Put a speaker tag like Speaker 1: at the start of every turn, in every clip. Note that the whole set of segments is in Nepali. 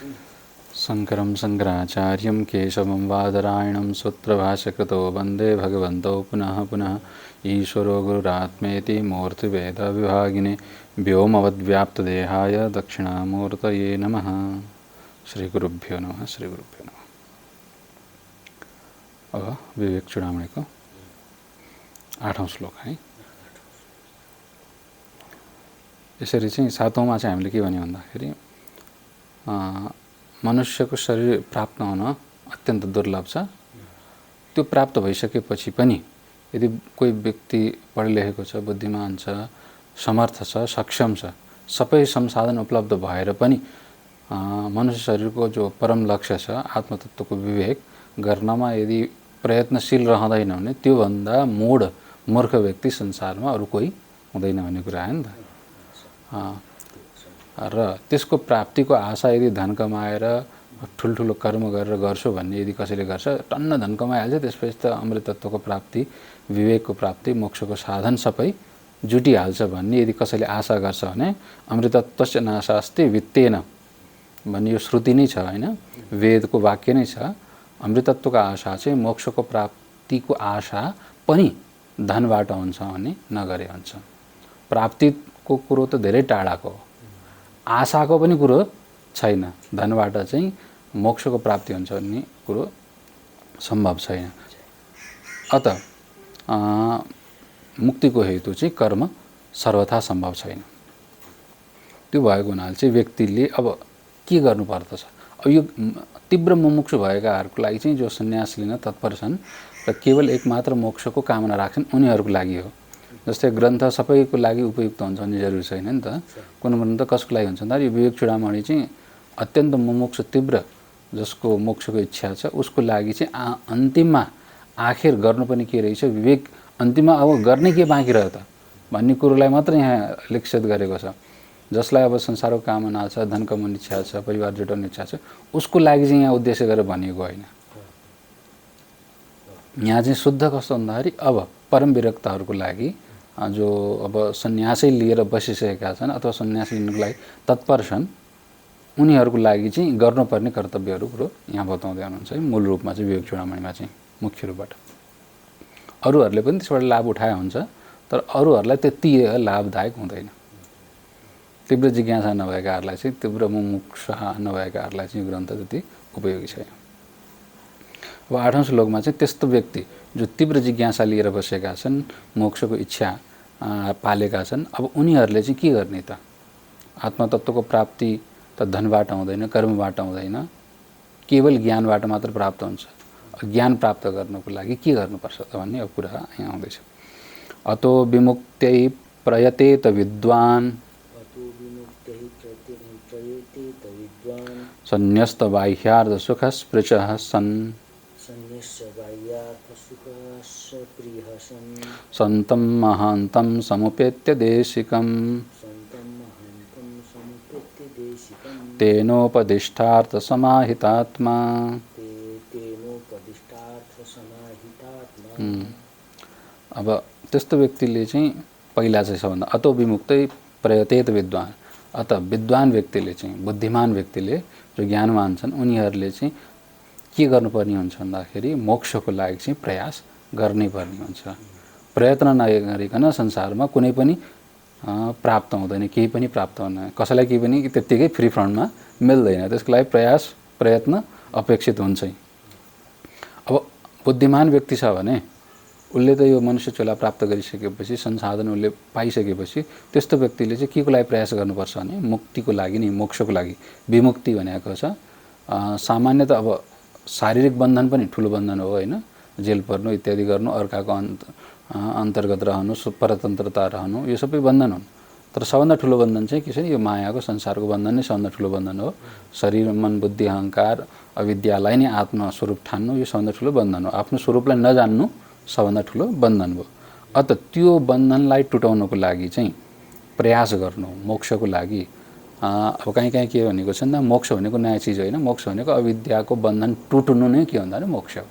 Speaker 1: शङ्करं शङ्कराचार्यं केशवं बादरायणं सूत्रभाष्यकृतो वन्दे भगवन्तौ पुनः पुनः ईश्वरो गुरुरात्मेति मूर्तिभेदविभागिने व्योमवद्व्याप्तदेहाय दक्षिणामूर्तये नमः। श्रीगुरुभ्यो नमः। श्रीगुरुभ्यो नमः। अब विवेक चूडामणिको 8औं श्लोक है। यसरी चाहिँ 7औंमा चाहिँ हामीले के भन्यो भन्दाखेरि मनुष्यको शरीर प्राप्त हुन अत्यन्त दुर्लभ छ। त्यो प्राप्त भइसकेपछि पनि यदि कोही व्यक्ति पढेलेखेको छ, बुद्धिमान छ, समर्थ छ, सक्षम छ, सबै संसाधन उपलब्ध भएर पनि मनुष्य शरीरको जो परम लक्ष्य छ आत्मतत्त्वको विवेक गर्नमा यदि प्रयत्नशील रहँदैन भने त्योभन्दा मूढ मूर्ख व्यक्ति संसारमा अरू कोही हुँदैन भन्ने कुरा हो नि त। र त्यसको प्राप्तिको आशा यदि धन कमाएर ठुल्ठुलो कर्म गरेर गर्छु भन्ने यदि कसैले गर्छ, टन्न धन कमाइहाल्छ, त्यसपछि त अमृतत्वको प्राप्ति, विवेकको प्राप्ति, मोक्षको साधन सबै जुटिहाल्छ भन्ने यदि कसैले आशा गर्छ भने अमृतत्वस्य नाशास्ति वित्तेन भन्ने यो श्रुति नै छ हैन, वेदको वाक्य नै छ। अमृतत्वको आशा चाहिँ मोक्षको प्राप्तिको आशा पनि धनबाट हुन्छ भने नगरे हुन्छ। प्राप्तिको कुरो त धेरै टाढाको हो, आशाको पनि कुरो छैन। धनबाट चाहिँ मोक्षको प्राप्ति हुन्छ भन्ने कुरो सम्भव छैन। अत मुक्तिको हेतु चाहिँ कर्म सर्वथा सम्भव छैन। त्यो भएको हुनाले चाहिँ व्यक्तिले अब के गर्नु पर्दछ। अब यो तीव्र मुमुक्षु भएकाहरूको लागि चाहिँ जो सन्यास लिन तत्पर छन् र केवल एकमात्र मोक्षको कामना राख्छन् उनीहरूको लागि हो। जस्तै ग्रन्थ सबैको लागि उपयुक्त हुन्छ भन्ने जरुरी छैन नि त। कुनै ग्रन्थ कसको लागि हुन्छ भन्दा यो विवेक चूडामणि चाहिँ अत्यन्त मुमुक्षु तीव्र जसको मोक्षको इच्छा छ उसको लागि चाहिँ अन्तिममा आखिर गर्नुपर्ने के रहेछ, विवेक अन्तिममा अब गर्ने के बाँकी रह्यो त भन्ने कुरोलाई मात्र यहाँ लिखित गरेको छ। जसलाई अब संसारको कामना छ, धन कमाउने इच्छा छ, परिवार जुटाउने इच्छा छ, उसको लागि चाहिँ यहाँ उद्देश्य गरेर भनिएको होइन। यहाँ चाहिँ शुद्ध कस्तो भन्दाखेरि अब परम विरक्तहरूको लागि जो अब सन्यासै लिएर बसिसकेका छन् अथवा सन्यास लिनको लागि तत्पर छन् उनीहरूको लागि चाहिँ गर्नुपर्ने कर्तव्यहरू कुरो यहाँ बताउँदै हुनुहुन्छ है। मूल रूपमा चाहिँ विवेक चूडामणिमा चाहिँ मुख्य रूपबाट अरूहरूले पनि त्यसबाट लाभ उठाए हुन्छ, तर अरूहरूलाई त्यति लाभदायक हुँदैन। तीव्र जिज्ञासा नभएकाहरूलाई चाहिँ, तीव्र मुमुक्षा नभएकाहरूलाई चाहिँ ग्रन्थ त्यति उपयोगी छैन। अब 8औं श्लोकमा चाहिँ त्यस्तो व्यक्ति जो तीव्र जिज्ञासा लिएर बसेका छन्, मोक्षको इच्छा पालेका छन्, अब उनीहरूले चाहिँ के गर्ने त। आत्मतत्त्वको प्राप्ति त धनबाट हुँदैन, कर्मबाट हुँदैन, केवल ज्ञानबाट मात्र प्राप्त हुन्छ। ज्ञान प्राप्त गर्नको लागि के गर्नुपर्छ त भन्ने अब कुरा यहाँ आउँदैछ। अतो विमुक्त्यै प्रयतेत विद्वान् सन्न्यस्त बाह्यार्थ सुखस्पृचः सन् सन्तं महान्तं समुपेत्य देशिकं तेनोपदिष्टार्थ समाहितात्मा। अब त्यस्तो व्यक्तिले चाहिँ पहिला चाहिँ सबभन्दा अतो विमुक्तै प्रयतेत विद्वान, अत विद्वान व्यक्तिले चाहिँ, बुद्धिमान व्यक्तिले जो ज्ञानवान छन् उनीहरूले चाहिँ के गर्नुपर्ने हुन्छ भन्दाखेरि मोक्षको लागि चाहिँ प्रयास गर्नै पर्ने हुन्छ। प्रयत्न नगरिकन संसारमा कुनै पनि प्राप्त हुँदैन, केही पनि प्राप्त हुँदैन, कसैलाई केही पनि त्यत्तिकै फ्री फन्डमा मिल्दैन। त्यसको लागि प्रयास प्रयत्न अपेक्षित हुन्छ। अब बुद्धिमान व्यक्ति छ भने उसले त यो मनुष्य चोला प्राप्त गरिसकेपछि, संसाधन उसले पाइसकेपछि त्यस्तो व्यक्तिले चाहिँ के को लागि प्रयास गर्नुपर्छ भने मुक्तिको लागि नि, मोक्षको लागि। विमुक्ति भनेको छ सामान्यतः अब शारीरिक बन्धन पनि ठुलो बन्धन हो हैन, जेल पर्नु इत्यादि गर्नु, अर्काको अन्तर्गत रहनु, परतन्त्रता रहनु, यो सबै बन्धन हुन्। तर सबभन्दा ठुलो बन्धन चाहिँ के छ, यो मायाको संसारको बन्धन नै सबभन्दा ठुलो बन्धन हो। शरीर मन बुद्धि अहङ्कार अविद्यालाई नै आत्म स्वरूप ठान्नु यो सबभन्दा ठुलो बन्धन हो। आफ्नो स्वरूपलाई नजान्नु सबभन्दा ठुलो बन्धन हो। अत त्यो बन्धनलाई टुटाउनको लागि चाहिँ प्रयास गर्नु मोक्षको लागि। अब कहीँ के भनेको छ भन्दा मोक्ष भनेको नयाँ चिज होइन, मोक्ष भनेको अविद्याको बन्धन टुट्नु नै के भन्दा मोक्ष हो।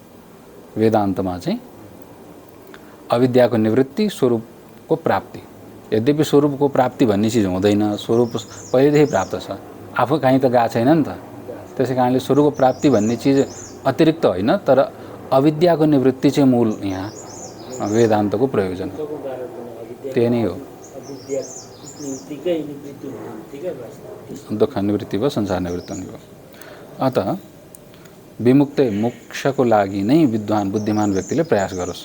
Speaker 1: वेदान्तमा चाहिँ अविद्याको निवृत्ति, स्वरूपको प्राप्ति। यद्यपि स्वरूपको प्राप्ति भन्ने चिज हुँदैन, स्वरूप पहिलेदेखि प्राप्त छ, आफू कहीँ त गएको छैन नि त, त्यसै कारणले स्वर्गको प्राप्ति भन्ने चिज अतिरिक्त होइन, तर अविद्याको निवृत्ति चाहिँ मूल यहाँ वेदान्तको प्रयोजन त्यही नै हो। दुःख निवृत्ति भयो, संसार निवृत्ति हुने भयो। अतः विमुक्त मोक्षको लागि नै विद्वान बुद्धिमान व्यक्तिले प्रयास गरोस्।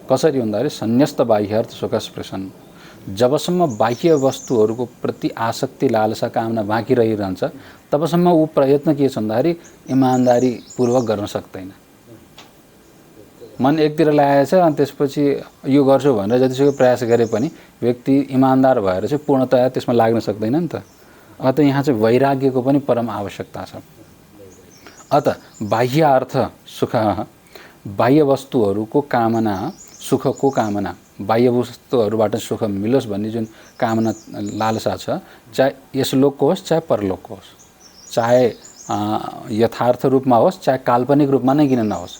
Speaker 1: कसरी भन्दाखेरि संन्यस्त बाह्यार्थ सुख स्पृशन, जबसम्म बाह्य वस्तुहरूको प्रति आसक्ति लालसा कामना बाँकी रहिरहन्छ तबसम्म ऊ प्रयत्न के छ भन्दाखेरि इमान्दारीपूर्वक गर्न सक्दैन। मन एकतिर लागेछ अनि त्यसपछि यो गर्छु भनेर जतिसुकै प्रयास गरे पनि व्यक्ति इमान्दार भएर चाहिँ पूर्णतया त्यसमा लाग्न सक्दैन नि त। अतः यहाँ चाहिँ वैराग्यको पनि परम आवश्यकता छ। अतः बाह्य अर्थ सुख, बाह्य वस्तुहरूको कामना, सुखको कामना, बाह्य वस्तुहरूबाट सुख मिलोस् भन्ने जुन कामना लालसा छ, चाहे यस लोकको होस् चाहे परलोकको होस्, चाहे यथार्थ रूपमा होस् चाहे काल्पनिक रूपमा नै किन नहोस्,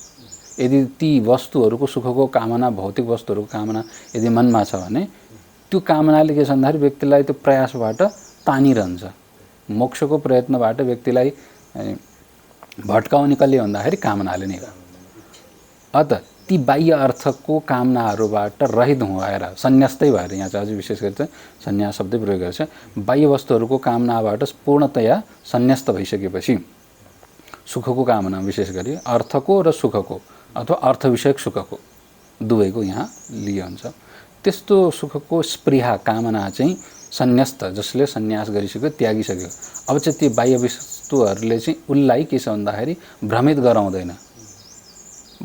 Speaker 1: यदि ती वस्तुहरूको सुखको कामना, भौतिक वस्तुहरूको कामना यदि मनमा छ भने त्यो कामनाले के छ भन्दाखेरि व्यक्तिलाई त्यो प्रयासबाट तानिरहन्छ। मोक्षको प्रयत्नबाट व्यक्तिलाई भट्काउने कसले भन्दाखेरि कामनाले नै हो। अतः ती बाह्य अर्थको कामनाहरूबाट रहित भएर सन्न्यास्तै भएर, यहाँ चाहिँ अझै विशेष गरी चाहिँ सन्यास शब्दै प्रयोग गरेको छ, बाह्य वस्तुहरूको कामनाबाट पूर्णतया सन्न्यस्त भइसकेपछि सुखको कामना, विशेष गरी अर्थको र सुखको अथवा अर्थ विषयक सुखको दुवैको यहाँ लियो हुन्छ, त्यस्तो सुखको स्पृहा कामना चाहिँ सन्न्यस्त, जसले सन्यास गरिसक्यो, त्यागिसक्यो। अब चाहिँ ती बाह्य वस्तुहरूले चाहिँ उसलाई के छ भन्दाखेरि भ्रमित गराउँदैन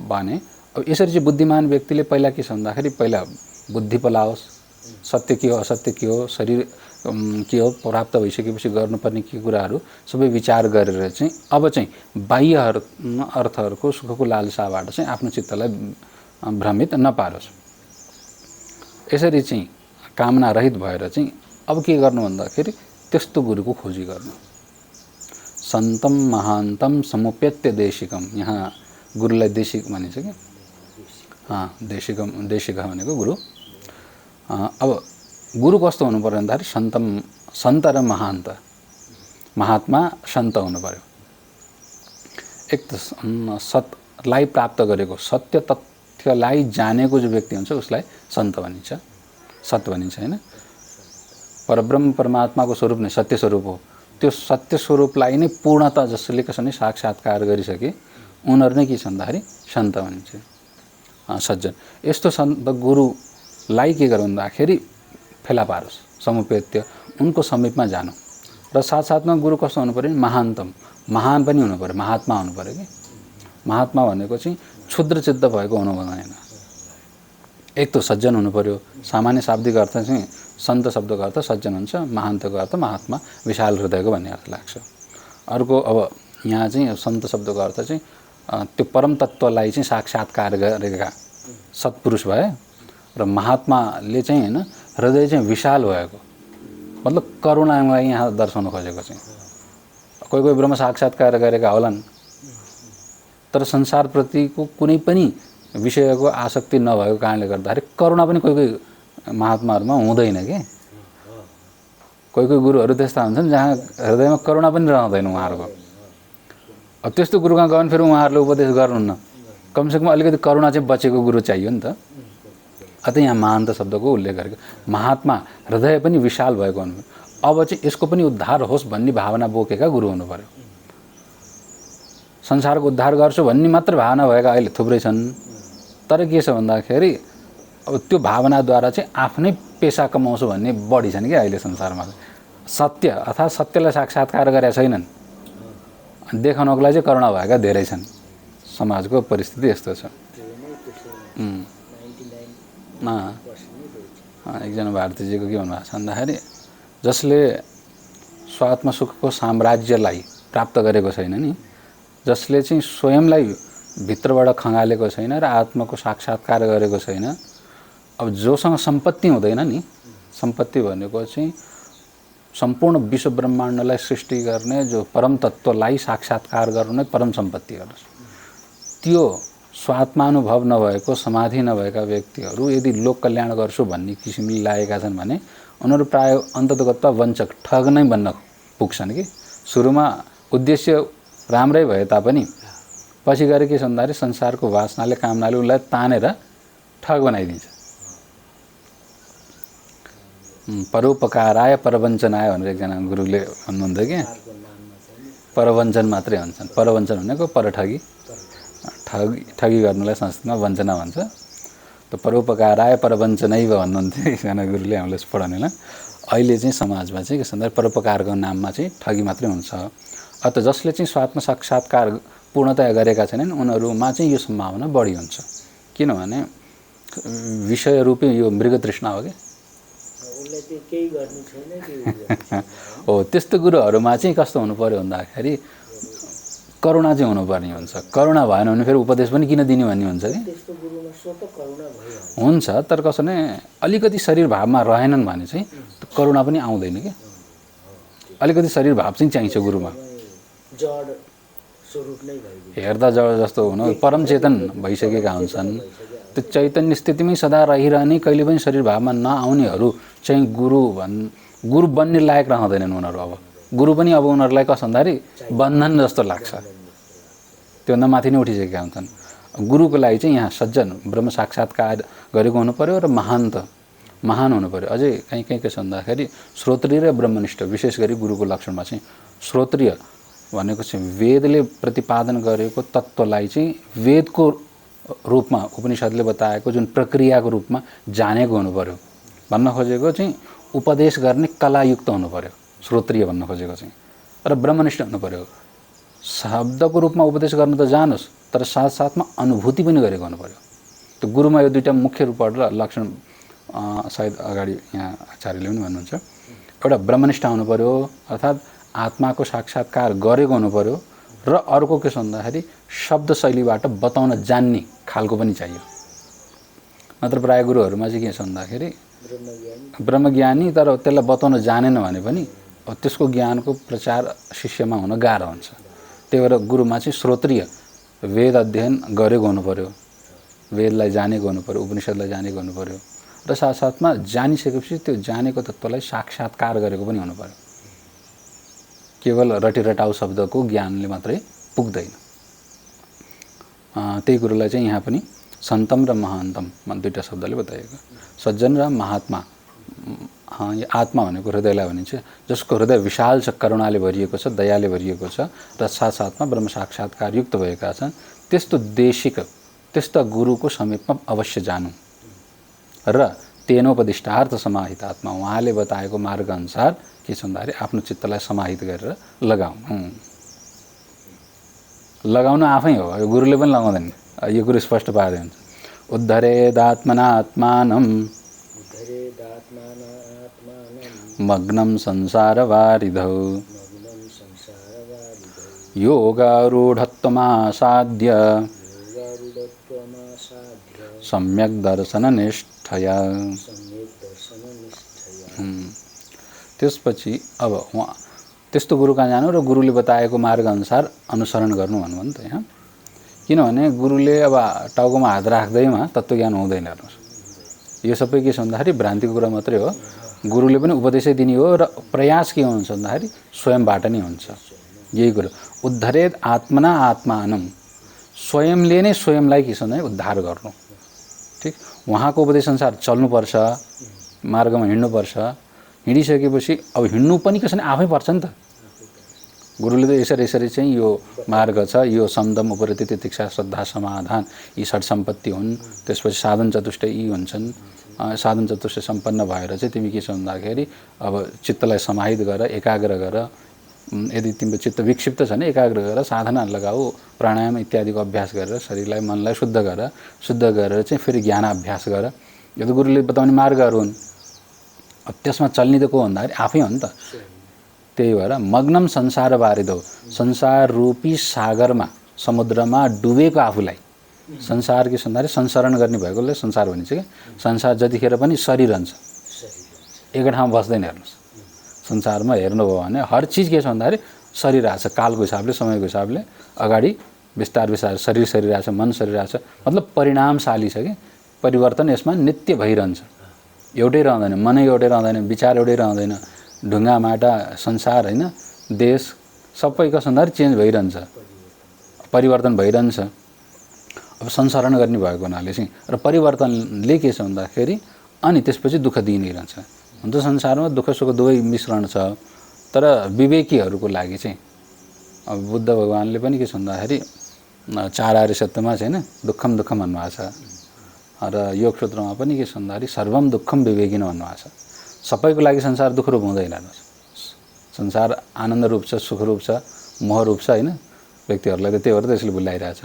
Speaker 1: भने। अब यसरी चाहिँ बुद्धिमान व्यक्तिले पहिला के छ भन्दाखेरि पहिला बुद्धि पलाओस्, सत्य के हो असत्य के हो, शरीर के हो, प्राप्त भइसकेपछि गर्नुपर्ने के कुराहरू सबै विचार गरेर चाहिँ अब चाहिँ बाह्य अर्थहरूको सुखको लालसाबाट चाहिँ आफ्नो चित्तलाई भ्रमित नपारोस्। यसरी चाहिँ कामना रहित भएर चाहिँ अब के गर्नु भन्दाखेरि त्यस्तो गुरुको खोजी गर्नु। सन्तम महान्तम समुपेत्य देशिकम, यहाँ गुरुलाई देशिक भनिन्छ कि देशिकम, देशिक भनेको गुरु। अब गुरु कस्तो हुनु पर्यो भन्दाखेरि सन्त र महान्त, महात्मा सन्त हुनु पर्यो। एक त सतलाई प्राप्त गरेको, सत्य तथ्यलाई जानेको जो व्यक्ति हुन्छ उसलाई सन्त भनिन्छ, सत भनिन्छ होइन। परब्रह्म परमात्माको स्वरूप नै सत्य स्वरूप हो। त्यो सत्य स्वरूपलाई नै पूर्णता जसले कसैले साक्षात्कार गरिसके उनीहरू नै के छ भन्दाखेरि सन्त भनिन्छ, सज्जन। यस्तो सन्त गुरुलाई के गर्नु भन्दाखेरि फेला पारोस्, समुपेत्य, उनको समीपमा जानु। र साथसाथमा गुरु कस्तो हुनु पर्यो, महान्तम, महान पनि हुनु पर्यो, महात्मा हुनु पर्यो कि। महात्मा भनेको चाहिँ क्षुद्र चित्त भएको हुनु भएन। एक त सज्जन हुनु पर्यो, सामान्य शाब्दिक अर्थ चाहिँ सन्त शब्दको अर्थ सज्जन हुन्छ, महान्तको अर्थ महात्मा, विशाल हृदयको भन्ने अर्थ लाग्छ। अर्को अब यहाँ चाहिँ सन्त शब्दको अर्थ चाहिँ त्यो परम तत्त्वलाई चाहिँ साक्षात्कार गरेका सत्पुरुष भए, र महात्माले चाहिँ होइन हृदय चाहिँ विशाल भएको, मतलब करुणालाई यहाँ दर्शाउन खोजेको चाहिँ। कोही कोही ब्रह्म साक्षात्कार गरेका होलान् तर संसारप्रतिको कुनै पनि विषयको आसक्ति नभएको कारणले गर्दाखेरि करुणा पनि कोही कोही महात्माहरूमा हुँदैन के। कोही कोही गुरुहरू त्यस्ता हुन्छन् जहाँ हृदयमा करुणा पनि रहँदैन उहाँहरूको। अब त्यस्तो गुरुकहाँ गयो भने फेरि उहाँहरूले उपदेश गर्नुहुन्न, कमसेकम अलिकति करुणा चाहिँ बचेको गुरु चाहियो नि त। अतः यहाँ महान्त शब्दको उल्लेख गरेको, महात्मा हृदय पनि विशाल भएको हुनु। अब चाहिँ यसको पनि उद्धार होस् भन्ने भावना बोकेका गुरु हुनु पर्यो। संसारको उद्धार गर्छु भन्ने मात्र भावना भएका अहिले थुप्रै छन्, तर के छ भन्दाखेरि अब त्यो भावनाद्वारा चाहिँ आफ्नै पेसा कमाउँछु भन्ने बढी छन् कि अहिले संसारमा। सत्य अर्थात् सत्यलाई साक्षात्कार गरेका छैनन्, देखाउनको लागि चाहिँ करुणा भएका धेरै छन्। समाजको परिस्थिति यस्तो छ। एकजना भारतीजीको के भन्नुभएको छ भन्दाखेरि जसले स्वात्म सुखको साम्राज्यलाई प्राप्त गरेको छैन नि, जसले चाहिँ स्वयंलाई भित्रबाट खङ्गालेको छैन र आत्माको साक्षात्कार गरेको छैन, अब जोसँग सम्पत्ति हुँदैन नि, सम्पत्ति भनेको चाहिँ सम्पूर्ण विश्व ब्रह्माण्डलाई सृष्टि गर्ने जो परम तत्त्वलाई साक्षात्कार गर्नु नै परम सम्पत्ति हो। त्यो स्वात्मानुभव नभएको, समाधि नभएका व्यक्तिहरू यदि लोक कल्याण गर्छु भन्ने किसिमले लागेका छन् भने उनीहरू प्रायः अन्ततगत वञ्चक, ठग नै बन्न पुग्छन् कि। सुरुमा उद्देश्य राम्रै भए तापनि पछि गएर के छ भन्दाखेरि संसारको वासनाले कामनाले उनलाई तानेर ठग बनाइदिन्छ। परोपकाराय परवञ्चनाय भनेर एकजना गुरुले भन्नुहुन्थ्यो कि परवञ्चन मात्रै हुन्छन्। परवञ्चन भनेको परठगी, ठगी गर्नुलाई संस्कृतमा वञ्चना भन्छ। त परोपकाराय परवञ्चनैव भन्नुहुन्थ्यो एकजना गुरुले हामीलाई पढाउनेलाई। अहिले चाहिँ समाजमा चाहिँ के भन्दा परोपकारको नाममा चाहिँ ठगी मात्रै हुन्छ। अत जसले चाहिँ स्वात्म साक्षात्कार पूर्णतया गरेका छैनन् उनीहरूमा चाहिँ यो सम्भावना बढी हुन्छ। किनभने विषय रूपी यो मृग तृष्णा हो कि हो। त्यस्तो गुरुहरूमा चाहिँ कस्तो हुनु पर्यो भन्दाखेरि करुणा चाहिँ हुनुपर्ने हुन्छ। करुणा भएन भने फेरि उपदेश पनि किन दिने भन्ने हुन्छ कि हुन्छ। तर कसो भने अलिकति शरीर भावमा रहेनन् भने चाहिँ करुणा पनि आउँदैन कि। अलिकति शरीर भाव चाहिँ चाहिन्छ गुरुमा। हेर्दा जड जस्तो हुनु परम चेतन भइसकेका हुन्छन्। त्यो चैतन्य स्थितिमै सदा रहिरहने कहिले पनि शरीर भावमा नआउनेहरू चाहिँ गुरु बन्ने लायक रहँदैनन् उनीहरू। अब गुरु पनि अब उनीहरूलाई कसो भन्दाखेरि बन्धन जस्तो लाग्छ। त्योभन्दा माथि नै उठिसकेका हुन्छन्। गुरुको लागि चाहिँ यहाँ सज्जन ब्रह्म साक्षात्कार गरेको हुनु पर्यो र महान हुनु पर्यो। अझै कहीँ के छ भन्दाखेरि श्रोत्रिय र ब्रह्मनिष्ठ, विशेष गरी गुरुको लक्षणमा चाहिँ श्रोत्रिय भनेको चाहिँ वेदले प्रतिपादन गरेको तत्त्वलाई चाहिँ वेदको रूपमा उपनिषदले बताएको जुन प्रक्रियाको रूपमा जानेको हुनु पर्यो। भन्न खोजेको चाहिँ उपदेश गर्ने कलायुक्त हुनु पर्यो श्रोत्रिय भन्न खोजेको चाहिँ। र ब्रह्मनिष्ठ हुनु पर्यो। शब्दको रूपमा उपदेश गर्न त जानोस् तर साथसाथमा अनुभूति पनि गरेको हुनु पर्यो। त्यो गुरुमा यो दुईटा मुख्य रूपबाट लक्षण सायद अगाडि यहाँ आचार्यले पनि भन्नुहुन्छ। एउटा ब्रह्मनिष्ठ हुनु पर्यो अर्थात् आत्माको साक्षात्कार गरेको हुनु पर्यो र अर्को के छ भन्दाखेरि शब्द शैलीबाट बताउन जान्ने खालको पनि चाहियो। नत्र प्राय गुरुहरूमा चाहिँ के छ भन्दाखेरि ब्रह्मज्ञानी तर त्यसलाई बताउन जानेन भने पनि त्यसको ज्ञानको प्रचार शिष्यमा हुन गाह्रो हुन्छ। त्यही भएर गुरुमा चाहिँ श्रोत्रिय वेद अध्ययन गरेको हुनु पर्यो, वेदलाई जानेको हुनु पर्यो, उपनिषदलाई जानेको हुनु पर्यो र साथसाथमा जानिसकेपछि त्यो जानेको तत्त्वलाई साक्षात्कार गरेको पनि हुनु पर्यो। केवल रटिरटाउ शब्दको ज्ञानले मात्रै पुग्दैन। त्यही कुरोलाई चाहिँ यहाँ पनि सन्तम र महान्तम दुईटा शब्दले बताइएको। सज्जन र महात्मा। यो आत्मा भनेको हृदयलाई भनिन्छ, जसको हृदय विशाल छ, करुणाले भरिएको छ, दयाले भरिएको छ र साथसाथमा ब्रह्म साक्षात्कार युक्त भएका छन्। त्यस्तो देशिक त्यस्ता गुरुको समीपमा अवश्य जानु र तेनोपदिष्टार्थ समाहित आत्मा, उहाँले बताएको मार्ग अनुसार के छ भन्दाखेरि आफ्नो चित्तलाई समाहित गरेर लगाउनु आफै हो। यो गुरुले पनि लगाउँदैन। यो कुरो स्पष्ट पार्दै हुन्छ। उद्धरेदात्मनात्मानं मग्नं संसारवारिधौ योगारूढत्वमासाद्य सम्यक् दर्शननिष्ठया। त्यसपछि अब उहाँ त्यस्तो गुरु कहाँ जानु र गुरुले बताएको मार्ग अनुसार अनुसरण गर्नु भन्नु नि त यहाँ। किनभने गुरुले अब टाउकोमा हात राख्दैमा तत्त्वज्ञान हुँदैन। हेर्नुहोस्, यो सबै के छ भन्दाखेरि भ्रान्तिको कुरा मात्रै हो। गुरुले पनि उपदेशै दिने हो र प्रयास के हुन्छ भन्दाखेरि स्वयंबाट नै हुन्छ। यही कुरो उद्धरेद आत्मना आत्मानं, स्वयंले नै स्वयंलाई के छ भन्दाखेरि उद्धार गर्नु। ठिक, उहाँको उपदेश अनुसार चल्नुपर्छ, मार्गमा हिँड्नुपर्छ। हिँडिसकेपछि अब हिँड्नु पनि कसैले आफै पर्छ नि त। गुरुले त यसरी चाहिँ यो मार्ग छ, यो समदम उपरति तितिक्षा श्रद्धा समाधान यी षट सम्पत्ति हुन्। त्यसपछि साधन चतुष्टय यी हुन्छन्। साधन चतुष्टय सम्पन्न भएर चाहिँ तिमी के छ भन्दाखेरि अब चित्तलाई समाहित गर, एकाग्र गर। यदि तिम्रो चित्त विक्षिप्त छ भने एकाग्र गर, साधना लगाऊ, प्राणायाम इत्यादिको अभ्यास गरेर शरीरलाई मनलाई शुद्ध गरेर चाहिँ फेरि ज्ञान अभ्यास गर। यो त गुरुले बताउने मार्गहरू हुन्। त्यसमा चल्ने त को भन्दाखेरि आफै हो नि त। त्यही भएर मग्नम संसार वारिधौ, संसार रूपी सागरमा समुद्रमा डुबेको आफूलाई संसार के भन्दाखेरि संसरण गर्ने भएकोले संसार भनिन्छ कि। संसार जतिखेर पनि शरीर रहन्छ, एक ठाउँमा बस्दैन। हेर्नुहोस्, संसारमा हेर्नुभयो भने हर चिज के छ भन्दाखेरि शरीर आएको छ, कालको हिसाबले समयको हिसाबले अगाडि बिस्तार शरीर आएको छ, मन शरीर आएको छ। मतलब परिणामशाली छ कि परिवर्तन यसमा नित्य भइरहन्छ। एउटै रहँदैन, मनै एउटै रहँदैन, विचार एउटै रहँदैन। ढुङ्गा माटा संसार होइन, देश सबै कसो भन्दाखेरि चेन्ज भइरहन्छ, परिवर्तन भइरहन्छ। अब संसारण गर्ने भएको हुनाले चाहिँ र परिवर्तनले के छ भन्दाखेरि अनि त्यसपछि दुःख दिइ नै रहन्छ। हुन त संसारमा दुःख सुख दुवै मिश्रण छ, तर विवेकीहरूको लागि चाहिँ अब बुद्ध भगवानले पनि के छ भन्दाखेरि चार आर्य सत्यमा चाहिँ होइन दुःखम दुःखम भन्नुभएको छ, र योग सूत्रमा पनि के छ भन्दाखेरि सर्वम दुःखम विवेकिन भन्नुभएको छ। सबैको लागि संसार दुःख रूप हुँदैन, संसार आनन्द रूप छ, सुख रूप छ, मोह रूप छ होइन। व्यक्तिहरूलाई त त्यही भएर त्यसले भुलाइरहेछ।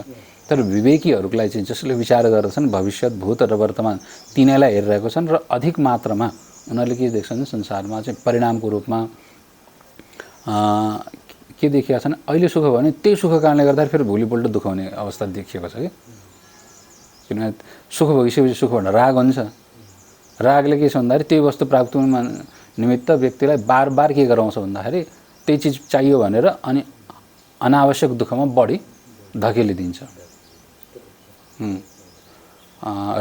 Speaker 1: तर विवेकीहरूको लागि चाहिँ जसले विचार गर्दछन् भविष्य भूत र वर्तमान तिनैलाई हेरिरहेको छन् र अधिक मात्रामा उनीहरूले के देख्छन् संसारमा चाहिँ परिणामको रूपमा के देखिएका छन्। अहिले सुख भयो भने त्यही सुखको कारणले गर्दा फेरि भोलिपल्ट दुःख हुने अवस्था देखिएको छ कि, किनभने सुख भइसकेपछि सुखबाट राग हुन्छ। रागले के छ भन्दाखेरि त्यही वस्तु प्राप्त निमित्त व्यक्तिलाई बार बार के गराउँछ भन्दाखेरि त्यही चिज चाहियो भनेर अनि अनावश्यक दुःखमा बढी धकेलिदिन्छ।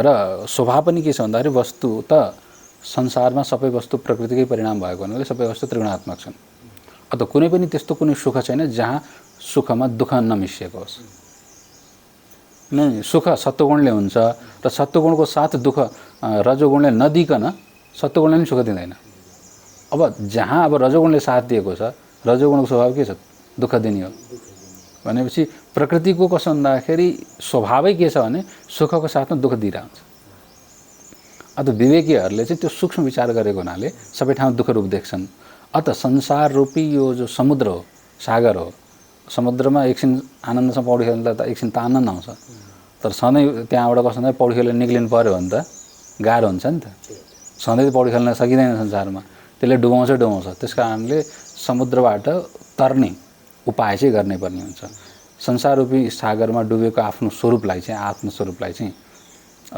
Speaker 1: र स्वभाव पनि के छ भन्दाखेरि वस्तु त संसारमा सबै वस्तु प्रकृतिकै परिणाम भएको हुनाले सबै वस्तु त्रिगुणात्मक छन्। अथवा कुनै पनि त्यस्तो कुनै सुख छैन जहाँ सुखमा दुःख नमिसिएको होस्। नै सुख सत्वगुणले हुन्छ र सत्वगुणको साथ दुःख रजोगुणले नदिकन सत्वगुणले पनि सुख दिँदैन। अब जहाँ अब रजोगुणले साथ दिएको छ, रजोगुणको स्वभाव के छ दुःख दिने हो भनेपछि प्रकृतिको कसो भन्दाखेरि स्वभावै के छ भने सुखको साथमा दुःख दिइरहन्छ। अथवा विवेकीहरूले चाहिँ त्यो सूक्ष्म विचार गरेको हुनाले सबै ठाउँ दुःख रूप देख्छन्। अत संसार रूपी यो जो समुद्र हो, सागर हो, समुद्रमा एकछिन आनन्दसँग पौडी खेल्दा त एकछिन त आनन्द आउँछ, तर सधैँ त्यहाँबाट कस्तो भन्दा पौडी खेल्न निक्लिनु पऱ्यो भने त गाह्रो हुन्छ नि त। सधैँ पौडी खेल्न सकिँदैन संसारमा, त्यसले डुबाउँछ। त्यस कारणले समुद्रबाट तर्ने उपाय चाहिँ गर्नै पर्ने हुन्छ। संसार रूपी सागरमा डुबेको आफ्नो स्वरूपलाई चाहिँ आत्मस्वरूपलाई चाहिँ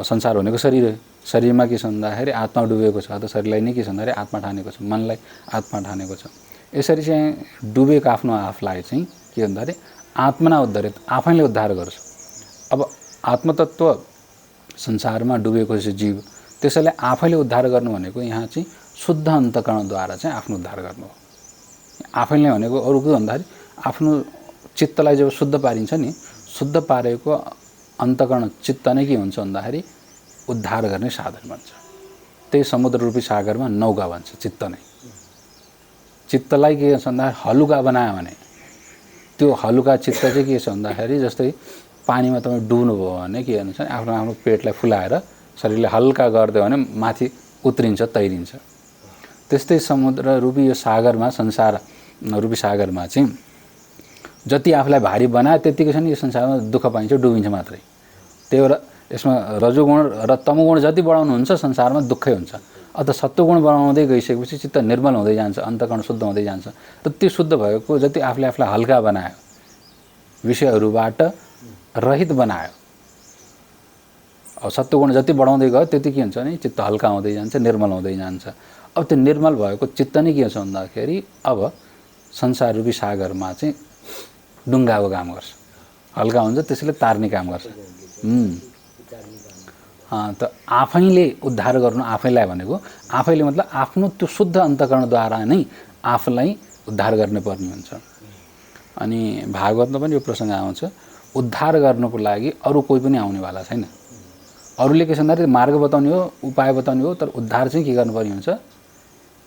Speaker 1: संसार भनेको शरीर हो, शरीरमा के छ भन्दाखेरि आत्मा डुबेको छ, त शरीरलाई नै के छ भन्दाखेरि आत्मा ठानेको छ, मनलाई आत्मा ठानेको छ। यसरी चाहिँ डुबेको आफ्नो आफूलाई चाहिँ के भन्दाखेरि आत्मना उद्धरित आफैले उद्धार गर्छ। अब आत्मतत्व संसारमा डुबेको छ जीव, त्यसैले आफैले उद्धार गर्नु भनेको यहाँ चाहिँ शुद्ध अन्तकरणद्वारा चाहिँ आफ्नो उद्धार गर्नु हो। आफैले भनेको अरू के भन्दाखेरि आफ्नो चित्तलाई जब शुद्ध पारिन्छ नि, शुद्ध पारेको अन्तकरण चित्त नै के हुन्छ भन्दाखेरि उद्धार गर्ने साधन बन्छ। त्यही समुद्र रूपी सागरमा नौका बन्छ चित्त नै। चित्तलाई के छ भन्दाखेरि हलुका बनायो भने त्यो हलुका चित्त चाहिँ के छ भन्दाखेरि जस्तै पानीमा तपाईँ डुब्नुभयो भने के हुन्छ आफ्नो पेटलाई फुलाएर शरीरलाई हल्का गरिदियो भने माथि उत्रिन्छ, तैरिन्छ। त्यस्तै समुद्र रूपी यो सागरमा, संसार रूपी सागरमा चाहिँ जति आफूलाई भारी बनायो त्यतिकै छ नि यो संसारमा दुःख पाइन्छ, डुबिन्छ मात्रै। त्यही भएर यसमा रजोगुण र तमोगुण जति बढाउनुहुन्छ संसारमा दुःखै हुन्छ। अत सत्वगुण बढाउँदै गइसकेपछि चित्त निर्मल हुँदै जान्छ, अन्तकरण शुद्ध हुँदै जान्छ। र त्यो शुद्ध भएको जति आफूले आफूलाई हल्का बनायो, विषयहरूबाट रहित बनायो, अब सत्वगुण जति बढाउँदै गयो त्यति के हुन्छ भने चित्त हल्का हुँदै जान्छ, निर्मल हुँदै जान्छ। अब त्यो निर्मल भएको चित्त नै के छ भन्दाखेरि अब संसार रूपी सागरमा चाहिँ डुङ्गाको काम गर्छ, हल्का हुन्छ, त्यसैले तार्ने काम गर्छ। त आफैले उद्धार गर्नु, आफैलाई भनेको आफैले मतलब आफ्नो त्यो शुद्ध अन्तकरणद्वारा नै आफूलाई उद्धार गर्ने पर्ने हुन्छ। अनि भागवतमा पनि यो प्रसङ्ग आउँछ, उद्धार गर्नको लागि अरू कोही पनि आउनेवाला छैन। अरूले के छ भन्दाखेरि मार्ग बताउने हो, उपाय बताउने हो, तर उद्धार चाहिँ के गर्नुपर्ने हुन्छ,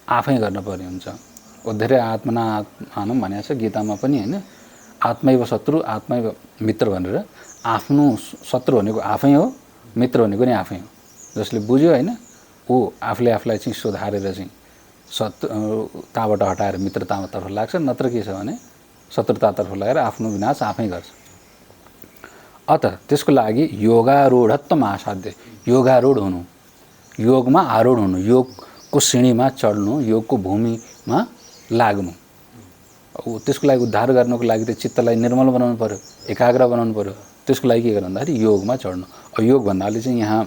Speaker 1: आफै गर्नुपर्ने हुन्छ। उद्धरे आत्मना आत्मानं भनेको छ गीतामा पनि होइन, आत्मैव शत्रु आत्मैव मित्र भनेर। आफ्नो शत्रु भनेको आफै हो, मित्र भनेको नि आफै हो। जसले बुझ्यो होइन ऊ आफूले आफूलाई चाहिँ सुधारेर चाहिँ शत्रुताबाट हटाएर मित्रतातर्फ लाग्छ, नत्र के छ भने शत्रुतातर्फ लागेर आफ्नो विनाश आफै गर्छ। अत त्यसको लागि योगारूढत्वम आसाध्य, योगारूढ हुनु, योगमा आरूढ हुनु, योगको सिँढीमा चढ्नु, योगको भूमिमा लाग्नु। त्यसको लागि उद्धार गर्नको लागि त चित्तलाई निर्मल बनाउनु पर्यो, एकाग्र बनाउनु पर्यो। त्यसको लागि के गर्नु भन्दाखेरि योगमा चढ्नु। योग भन्नाले चाहिँ यहाँ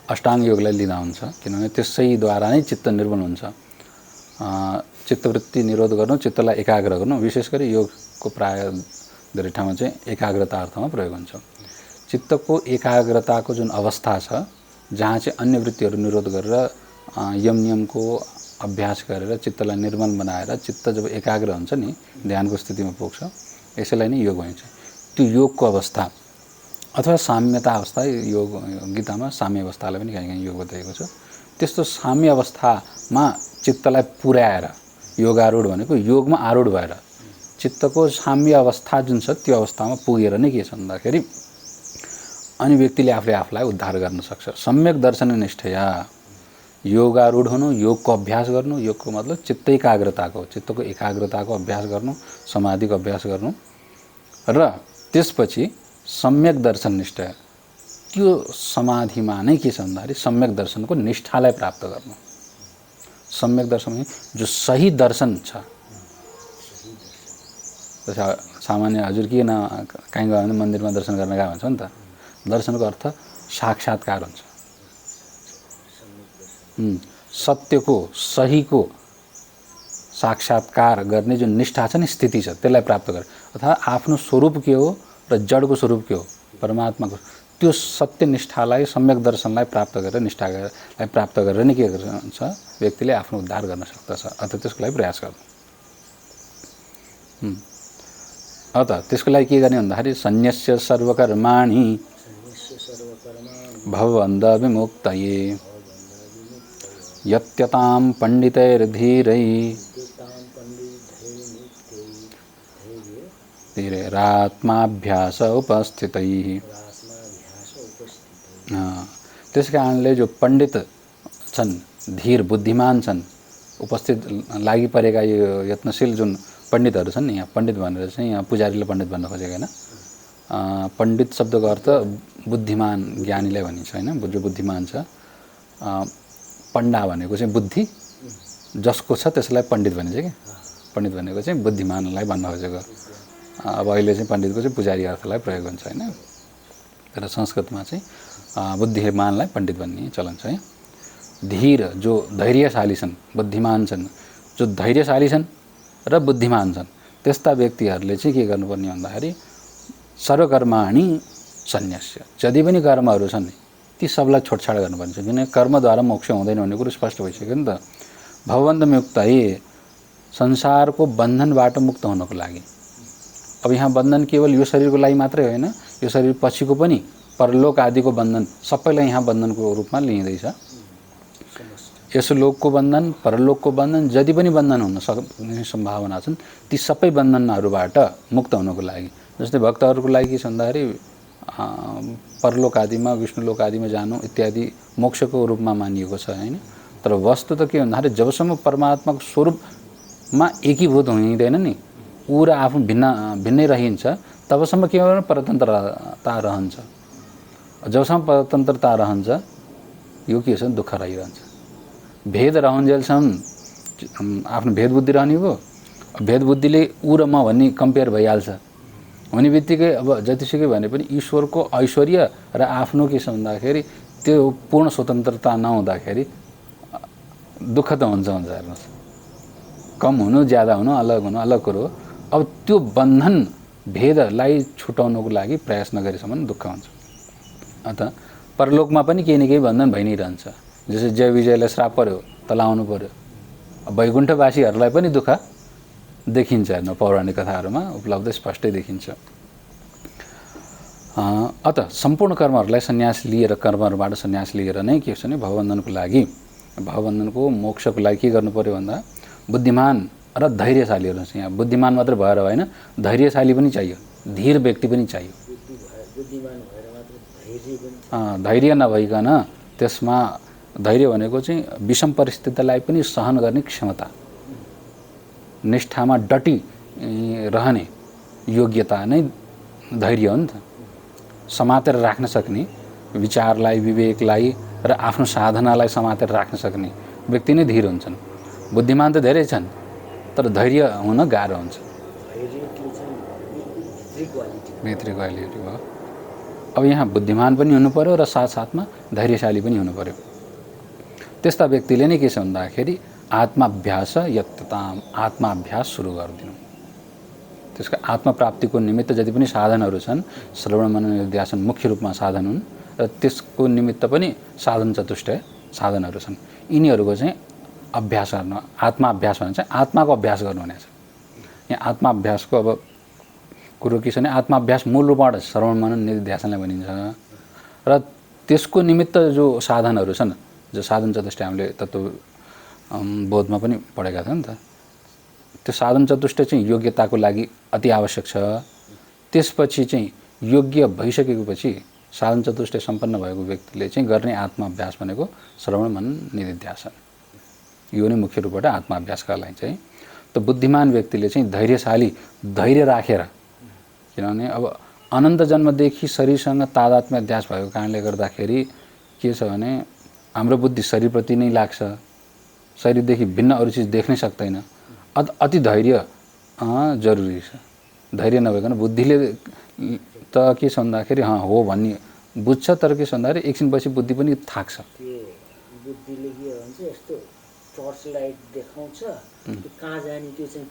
Speaker 1: अष्टाङ्ग योगलाई लिँदा हुन्छ, किनभने त्यसैद्वारा नै चित्त निर्मल हुन्छ। चित्तवृत्ति निरोध गर्नु, चित्तलाई एकाग्र गर्नु, विशेष गरी योगको प्राय धेरै ठाउँमा चाहिँ एकाग्रता अर्थमा प्रयोग हुन्छ। चित्तको एकाग्रताको जुन अवस्था छ, जहाँ चाहिँ अन्य वृत्तिहरू निरोध गरेर यम नियमको अभ्यास गरेर चित्तलाई निर्मल बनाएर चित्त जब एकाग्र हुन्छ नि ध्यानको स्थितिमा पुग्छ, यसैलाई नै योग भनिन्छ। त्यो योगको अवस्था अथवा साम्यता अवस्था, योग गीतामा साम्य अवस्थालाई पनि कहीँ कहीँ योग बताएको छ। त्यस्तो साम्य अवस्थामा चित्तलाई पुर्याएर, योगारूढ भनेको योगमा आरूढ भएर चित्तको साम्य अवस्था जुन छ त्यो अवस्थामा पुगेर नै के छ भन्दाखेरि अनि व्यक्तिले आफूले आफूलाई उद्धार गर्न सक्छ। सम्यक दर्शन निष्ठया योगारूढ हुनु, योगको अभ्यास गर्नु, योगको मतलब चित्त एकाग्रताको, चित्तको एकाग्रताको अभ्यास गर्नु, समाधिको अभ्यास गर्नु र त्यसपछि सम्यक दर्शन निष्ठा, त्यो समाधिमा नै के छ भन्दाखेरि सम्यक दर्शनको निष्ठालाई प्राप्त गर्नु। सम्यक दर्शन जो सही दर्शन छ। सामान्य हजुर किन कहीँ गयो भने मन्दिरमा दर्शन गर्न गएको भन्छ नि त, दर्शनको अर्थ साक्षात्कार हुन्छ। सत्यको सहीको साक्षात्कार गर्ने जुन निष्ठा छ नि, स्थिति छ, त्यसलाई प्राप्त गर अथवा आफ्नो स्वरूप के हो र जडको स्वरूप के हो परमात्माको, त्यो सत्य निष्ठालाई, सम्यक दर्शनलाई प्राप्त गरेर, निष्ठालाई प्राप्त गरेर नै के गर्छ व्यक्तिले आफ्नो उद्धार गर्न सक्दछ। अथवा त्यसको लागि प्रयास गर्नु। अत त्यसको लागि के गर्ने भन्दाखेरि सन्न्यस्य सर्वकर्माणि भवबन्ध विमुक्तये यत्यतां पण्डितैर्धीरै धीरेरात्माभ्यास उपस्थितैः। त्यस कारणले जो पण्डित छन्, धीर बुद्धिमान छन्, उपस्थित लागि परेका यो यत्नशील जुन पण्डितहरू छन् नि, यहाँ पण्डित भनेर चाहिँ यहाँ पुजारीले पण्डित भन्न खोजेको होइन। पण्डित शब्दको अर्थ बुद्धिमान, ज्ञानीलाई भनिन्छ होइन, जो बुद्धिमान छ। पण्डा भनेको चाहिँ बुद्धि जसको छ त्यसलाई पण्डित भनिन्छ कि, पण्डित भनेको चाहिँ बुद्धिमानलाई भन्न खोजेको। अब अहिले चाहिँ पण्डितको चाहिँ पुजारी अर्थलाई प्रयोग हुन्छ होइन, तर संस्कृतमा चाहिँ बुद्धिमानलाई पण्डित भन्ने चलन छ है। धीर जो धैर्यशाली छन्, बुद्धिमान छन्, जो धैर्यशाली छन् र बुद्धिमान छन्, त्यस्ता व्यक्तिहरूले चाहिँ के गर्नुपर्ने भन्दाखेरि सर्वकर्माणि सन्न्यस्य, जति पनि कर्महरू छन् ती सबलाई छोडछाड गर्नुपर्ने छ। किनकि कर्मद्वारा मोक्ष हुँदैन भन्ने कुरो स्पष्ट भइसक्यो नि त। भवबन्धमुक्त संसारको बन्धनबाट मुक्त हुनको लागि। अब यहाँ बन्धन केवल यो शरीरको लागि मात्रै होइन, यो शरीर पछिको पनि परलोक आदिको बन्धन सबैलाई यहाँ बन्धनको रूपमा लिइँदैछ। यस लोकको बन्धन, परलोकको बन्धन, जति पनि बन्धन हुन सक्ने सम्भावना छन् ती सबै बन्धनहरूबाट मुक्त हुनको लागि। जस्तै भक्तहरूको लागि के छ भन्दाखेरि परलोक आदिमा, विष्णु लोक आदिमा जानु इत्यादि मोक्षको रूपमा मानिएको छ होइन। तर वस्तु त के भन्दाखेरि जबसम्म परमात्माको स्वरूपमा एकीभूत हुँदैन नि, ऊ र आफू भिन्नै रहन्छ, तबसम्म के हो परतन्त्रता रहन्छ। जबसम्म परतन्त्रता रहन्छ यो के छ दुःख रहिरहन्छ। भेद रहन्जेलसम्म आफ्नो भेद बुद्धि रहने हो, भेद बुद्धिले ऊ र म भन्ने कम्पेयर भइहाल्छ। हुने बित्तिकै अब जतिसुकै भने पनि ईश्वरको ऐश्वर्य र आफ्नो के छ भन्दाखेरि त्यो पूर्ण स्वतन्त्रता नहुँदाखेरि दुःख त हुन्छ हेर्नुहोस्। कम हुनु, ज्यादा हुनु, अलग कुरो हो। अब त्यो बन्धन भेदलाई छुटाउनको लागि प्रयास नगरेसम्म दुःख हुन्छ। अत परलोकमा पनि केही न केही बन्धन भइ नै रहन्छ। जस्तै जय विजयलाई श्राप पर्यो त लाउनु पर्यो। वैकुण्ठवासीहरूलाई पनि दुःख देखिन्छ हेर्नु, पौराणिक कथाहरूमा उपलब्ध स्पष्टै देखिन्छ। अत सम्पूर्ण कर्महरूलाई सन्यास लिएर, कर्महरूबाट सन्यास लिएर नै के छ भने भवबन्धनको लागि, भवबन्धनको मोक्षको लागि के गर्नु पर्यो भन्दा बुद्धिमान र धैर्यशालीहरू छ। यहाँ बुद्धिमान मात्र भएर भएन, धैर्यशाली पनि चाहियो, धीर व्यक्ति पनि चाहियो। धैर्य नभइकन त्यसमा धैर्य भनेको चाहिँ विषम परिस्थितिलाई पनि सहन गर्ने क्षमता, निष्ठामा डटी रहने योग्यता नै धैर्य हो नि त। समातेर राख्न सक्ने, विचारलाई, विवेकलाई र आफ्नो साधनालाई समातेर राख्न सक्ने व्यक्ति नै धीर हुन्छन्। बुद्धिमान त धेरै छन् तर धैर्य हुन गाह्रो हुन्छ। भित्री क्वालिटी भयो। अब यहाँ बुद्धिमान पनि हुनु पर्यो र साथसाथमा धैर्यशाली पनि हुनु पर्यो। त्यस्ता व्यक्तिले नै के छ भन्दाखेरि आत्माभ्यास यत्ताम, आत्माभ्यास सुरु गरिदिनु। त्यसको आत्मप्राप्तिको निमित्त जति पनि साधनहरू छन्, श्रवण मनन निध्यासन मुख्य रूपमा साधन हुन् र त्यसको निमित्त पनि साधन चतुष्टय साधनहरू छन्। यिनीहरूको चाहिँ अभ्यास गर्न, आत्मा अभ्यास भने चाहिँ आत्माको अभ्यास गर्नु भनेको छ। यहाँ आत्मा अभ्यासको अब कुरो के छ भने आत्मा अभ्यास मूल रूपबाट श्रवण मनन निधिध्यासनलाई भनिन्छ र त्यसको निमित्त जो साधनहरू छन्, जो साधन चतुष्टय हामीले तत्त्व बोधमा पनि पढेका थियौँ नि त, त्यो साधन चतुष्टय चाहिँ योग्यताको लागि अति आवश्यक छ। त्यसपछि चाहिँ योग्य भइसकेपछि साधन चतुष्टय सम्पन्न भएको व्यक्तिले चाहिँ गर्ने आत्मा अभ्यास भनेको श्रवण मनन निधिध्यासन, यो नै मुख्य रूपबाट आत्मा अभ्यासका लागि चाहिँ। त बुद्धिमान व्यक्तिले चाहिँ धैर्यशाली, धैर्य राखेर, किनभने अब अनन्त जन्मदेखि शरीरसँग तादात्म्य अध्यास भएको कारणले गर्दाखेरि के छ भने हाम्रो बुद्धि शरीरप्रति नै लाग्छ, शरीरदेखि भिन्न अरू चिज देख्नै सक्दैन। अति धैर्य जरुरी छ। धैर्य नभइकन बुद्धिले त के छ भन्दाखेरि हो भन्ने बुझ्छ, तर के छ भन्दाखेरि एकछिनपछि बुद्धि पनि थाक्छ।
Speaker 2: बुद्धिले के भन्छ, यस्तो टर्च लाइट देखाउँछ, कहाँ जाने त्यो चाहिँ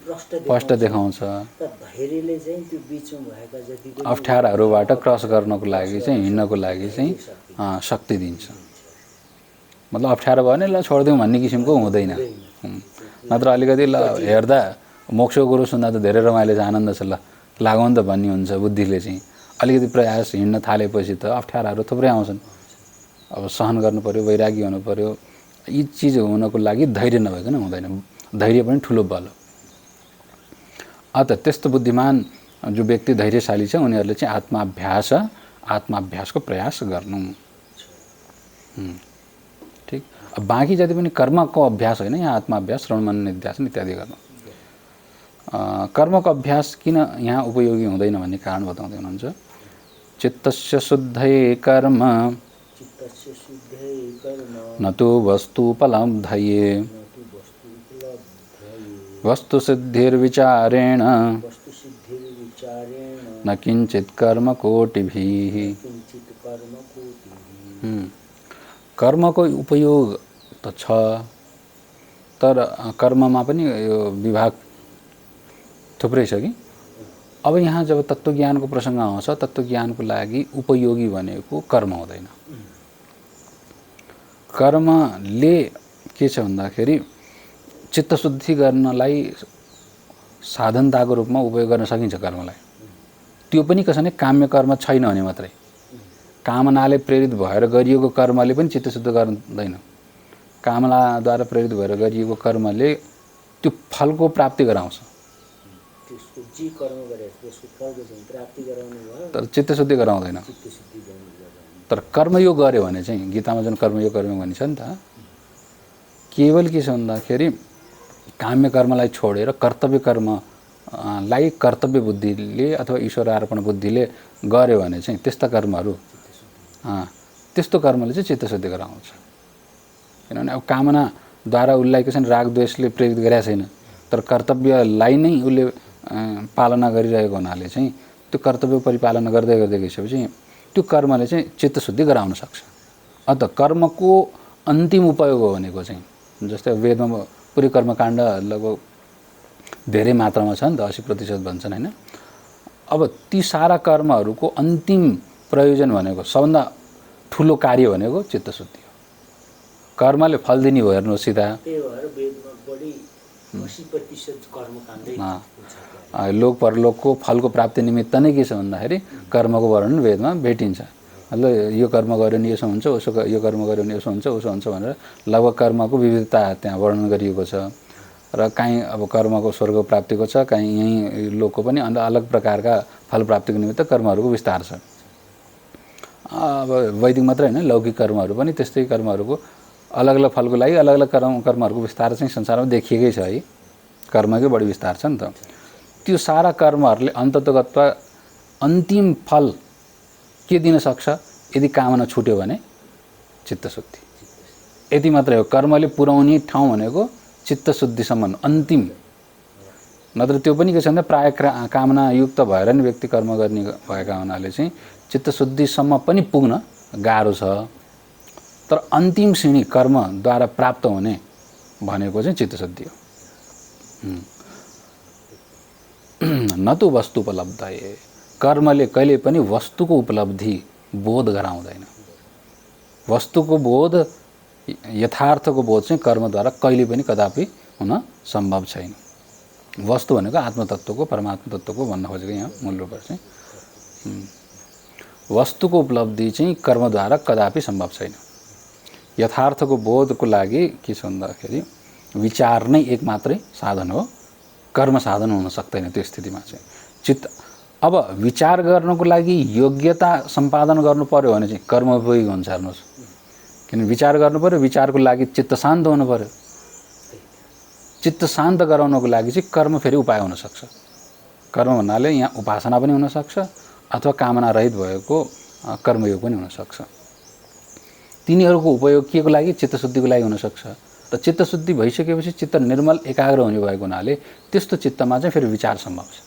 Speaker 1: प्रष्ट देखाउँछ।
Speaker 2: धैर्यले चाहिँ त्यो बिचमा भएका जति पनि
Speaker 1: अप्ठ्याराहरूबाट क्रस गर्नको लागि चाहिँ, हिँड्नको लागि चाहिँ शक्ति दिन्छ। मतलब अप्ठ्यारो भयो भने ल छोडिदिउँ भन्ने किसिमको हुँदैन। नत्र अलिकति ल हेर्दा मोक्षको कुरो सुन्दा त धेरै रमाइलो छ, आनन्द छ, ल लागौँ त भन्ने हुन्छ। बुद्धिले चाहिँ अलिकति प्रयास हिँड्न थालेपछि त अप्ठ्याराहरू थुप्रै आउँछन्। अब सहन गर्नु पर्यो, वैरागी हुनु पर्यो। यी चिज हुनको लागि धैर्य नभइकन हुँदैन। धैर्य पनि ठुलो बल हो। अत त्यस्तो बुद्धिमान जो व्यक्ति धैर्यशाली छ उनीहरूले चाहिँ आत्माभ्यासको प्रयास गर्नु। ठीक। अब बाँकी जति पनि कर्मको अभ्यास होइन, यहाँ आत्माभ्यास, श्रवण मनन निधिध्यासन इत्यादि गर्नु। कर्मको अभ्यास किन यहाँ उपयोगी हुँदैन भन्ने कारण बताउँदै हुनुहुन्छ। चित्तस्य शुद्धये कर्म न तो वस्तुपलब्धये वस्तुसिद्धिर्विचारेण न किंचित कर्म कोटिभिः। कर्मको उपयोग त छ, तर कर्ममा पनि यो विभाग थुप्रै छ कि। अब यहाँ जब तत्त्वज्ञानको प्रसङ्ग आउँछ, तत्त्वज्ञानको लागि उपयोगी भनेको कर्म हुँदैन। कर्मले के छ भन्दाखेरि चित्तशुद्धि गर्नलाई साधनताको रूपमा उपयोग गर्न सकिन्छ कर्मलाई। त्यो पनि कसै भने काम्य कर्म छैन भने मात्रै। कामनाले प्रेरित भएर गरिएको कर्मले पनि चित्तशुद्ध गर्दैन। कामनाद्वारा प्रेरित भएर गरिएको कर्मले त्यो फलको प्राप्ति गराउँछ, तर चित्तशुद्धि गराउँदैन। तर कर्मयोग गर्यो भने चाहिँ, गीतामा जुन कर्मयोग गर्यो भनिन्छ नि त, केवल के छ भन्दाखेरि काम्य कर्मलाई छोडेर कर्तव्य कर्मलाई कर्तव्य बुद्धिले अथवा ईश्वर अर्पण बुद्धिले गर्यो भने चाहिँ त्यस्ता कर्महरू, त्यस्तो कर्मले चाहिँ चित्तशुद्धि गराउँछ। किनभने अब कामनाद्वारा उसलाई के छ भने राग द्वेषले प्रेरित गरेका छैन, तर कर्तव्यलाई नै उसले पालना गरिरहेको हुनाले चाहिँ त्यो कर्तव्य परिपालना गर्दै गर्दै गएपछि त्यो कर्मले चाहिँ चित्तशुद्धि गराउन सक्छ। अत कर्मको अन्तिम उपयोग हो भनेको चाहिँ, जस्तै वेदमा पुरै कर्मकाण्ड लगभग धेरै मात्रामा छ नि त, 80% भन्छन् होइन। अब ती सारा कर्महरूको अन्तिम प्रयोजन भनेको, सबभन्दा ठुलो कार्य भनेको चित्तशुद्धि हो। कर्मले फल दिने हो, हेर्नुहोस् सीधा लोक परलोकको फलको प्राप्ति निमित्त नै के छ भन्दाखेरि कर्मको वर्णन वेदमा भेटिन्छ। मतलब यो कर्म गर्यो भने यसो हुन्छ, यो कर्म गर्यो भने यसो हुन्छ, उसो हुन्छ भनेर लगभग कर्मको विविधता त्यहाँ वर्णन गरिएको छ। र काहीँ अब कर्मको स्वर्ग प्राप्तिको छ, काहीँ यहीँ लोकको पनि अन्त अलग प्रकारका फल प्राप्तिको निमित्त कर्महरूको विस्तार छ। अब वैदिक मात्रै होइन, लौकिक कर्महरू पनि त्यस्तै कर्महरूको अलग अलग फलको लागि अलग अलग कर्महरूको विस्तार चाहिँ संसारमा देखिएकै छ है। कर्मकै बढी विस्तार छ नि त। त्यो सारा कर्महरूले अन्ततगतमा अन्तिम फल के दिन सक्छ यदि कामना छुट्यो भने चित्तशुद्धि। यति मात्रै हो कर्मले पुर्याउने ठाउँ भनेको चित्तशुद्धिसम्म अन्तिम। नत्र त्यो पनि के छ भन्दा प्राय कामनायुक्त भएर नि व्यक्ति कर्म गर्ने भएका हुनाले चाहिँ चित्तशुद्धिसम्म पनि पुग्न गाह्रो छ। तर अन्तिम श्रेणी कर्मद्वारा प्राप्त हुने भनेको चाहिँ चित्तशुद्धि हो। न तो वस्तु उपलब्ध है, कर्मले कहिले पनि वस्तुको उपलब्धि बोध गराउँदैन। वस्तुको बोध यथार्थको बोध चाहिँ कर्मद्वारा कहिले पनि कदापि हुन सम्भव छैन। वस्तु भनेको आत्मतत्त्वको परमात्मा तत्त्वको भन्न खोजेको यहाँ मूल रूपमा चाहिँ वस्तुको उपलब्धि चाहिँ कर्मद्वारा कदापि सम्भव छैन। यथार्थको बोधको लागि के छ भन्दाखेरि विचार नै एक मात्रै साधन हो, कर्म साधन हुन सक्दैन त्यो स्थितिमा चाहिँ। चित्त अब विचार गर्नको लागि योग्यता सम्पादन गर्नु पर्यो भने चाहिँ कर्म उपयोगी हुन्छ। हेर्नुहोस्, किन विचार गर्नु पर्यो, विचारको लागि चित्त शान्त हुनु पर्यो। चित्त शान्त गराउनको लागि चाहिँ कर्म फेरि उपाय हुन सक्छ। कर्म भन्नाले यहाँ उपासना पनि हुन सक्छ अथवा कामना रहित भएको कर्मयोग पनि हुन सक्छ। तिनीहरूको उपयोग के को लागि? चित्तशुद्धिको लागि हुन सक्छ। र चित्तशुद्धि भइसकेपछि चित्त निर्मल एकाग्र हुने भएको हुनाले त्यस्तो चित्तमा चाहिँ फेरि विचार सम्भव छ।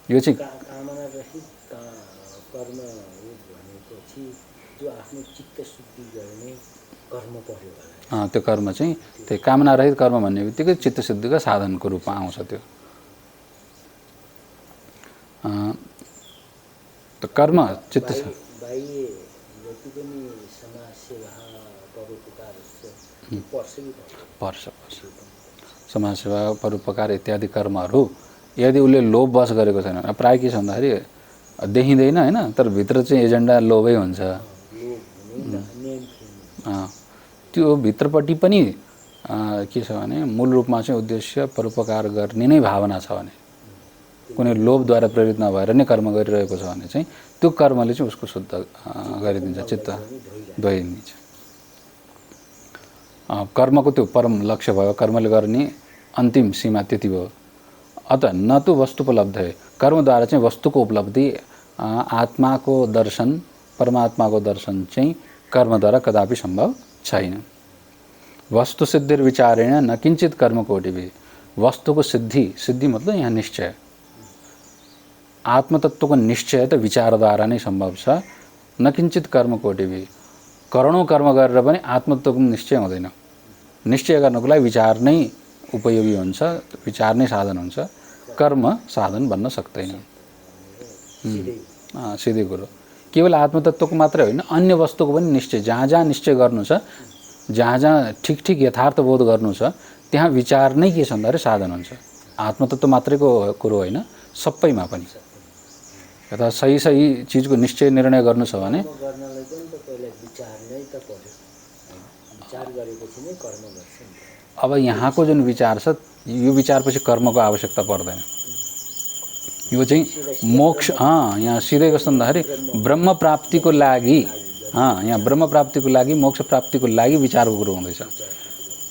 Speaker 1: यो चाहिँ
Speaker 2: कामना रहित कर्म हो भनेपछि जो आफ्नो चित्तशुद्धि गर्ने कर्म पर्यो।
Speaker 1: त्यो कर्म चाहिँ त्यो कामना रहित कर्म भन्ने बित्तिकै चित्तशुद्धिका साधनको रूपमा आउँछ। त्यो त कर्म चित्त
Speaker 2: बाह्य जति पनि समाजसेवा परोपकार
Speaker 1: पर्छ। समाजसेवा परोपकार इत्यादि कर्महरू यदि उसले लोभ बस गरेको छैन, प्रायः के छ भन्दाखेरि देखिँदैन होइन, तर भित्र चाहिँ एजेन्डा लोभै हुन्छ। त्यो भित्रपट्टि पनि के छ भने मूल रूपमा चाहिँ उद्देश्य परोपकार गर्ने नै भावना छ भने, कुनै लोभद्वारा प्रेरित नभएर नै कर्म गरिरहेको छ भने चाहिँ त्यो कर्मले चाहिँ उसको शुद्ध गरिदिन्छ, चित्त धोइदिन्छ। कर्मको त्यो परम लक्ष्य भयो, कर्मले गर्ने अन्तिम सीमा त्यति भयो। अतः न तो वस्तुपलब्ध है, कर्मद्वारा चाहिँ वस्तुको उपलब्धि, आत्माको दर्शन, परमात्माको दर्शन चाहिँ कर्मद्वारा कदापि सम्भव छैन। वस्तु सिद्धिर विचारेण न किंचित कर्म कोटिभी। वस्तुको सिद्धि, सिद्धि मतलब यहाँ निश्चय, आत्मतत्त्वको निश्चय त विचारद्वारा नै सम्भव छ। न किंचित कर्म कोटिभी, करोडौं कर्म गरेर पनि आत्मतत्त्वको निश्चय हुँदैन। निश्चय गर्नको लागि विचार नै उपयोगी हुन्छ, विचार नै साधन हुन्छ, कर्म साधन बन्न सक्दैन। सिधै कुरो केवल आत्मतत्त्वको मात्रै होइन, अन्य वस्तुको पनि निश्चय, जहाँ जहाँ निश्चय गर्नु छ, जहाँ जहाँ ठिक ठिक यथार्थ बोध गर्नु छ, त्यहाँ विचार नै के छ भन्दाखेरि साधन हुन्छ। आत्मतत्त्व मात्रैको कुरो होइन, सबैमा पनि यता सही सही चिजको निश्चय निर्णय गर्नु छ भने अब यहाँको जुन विचार छ, यो विचारपछि कर्मको आवश्यकता पर्दैन। यो चाहिँ मोक्ष, यहाँ सिधै कस्तो भन्दाखेरि ब्रह्म प्राप्तिको लागि, यहाँ ब्रह्म प्राप्तिको लागि, मोक्ष प्राप्तिको लागि विचारको कुरो हुँदैछ।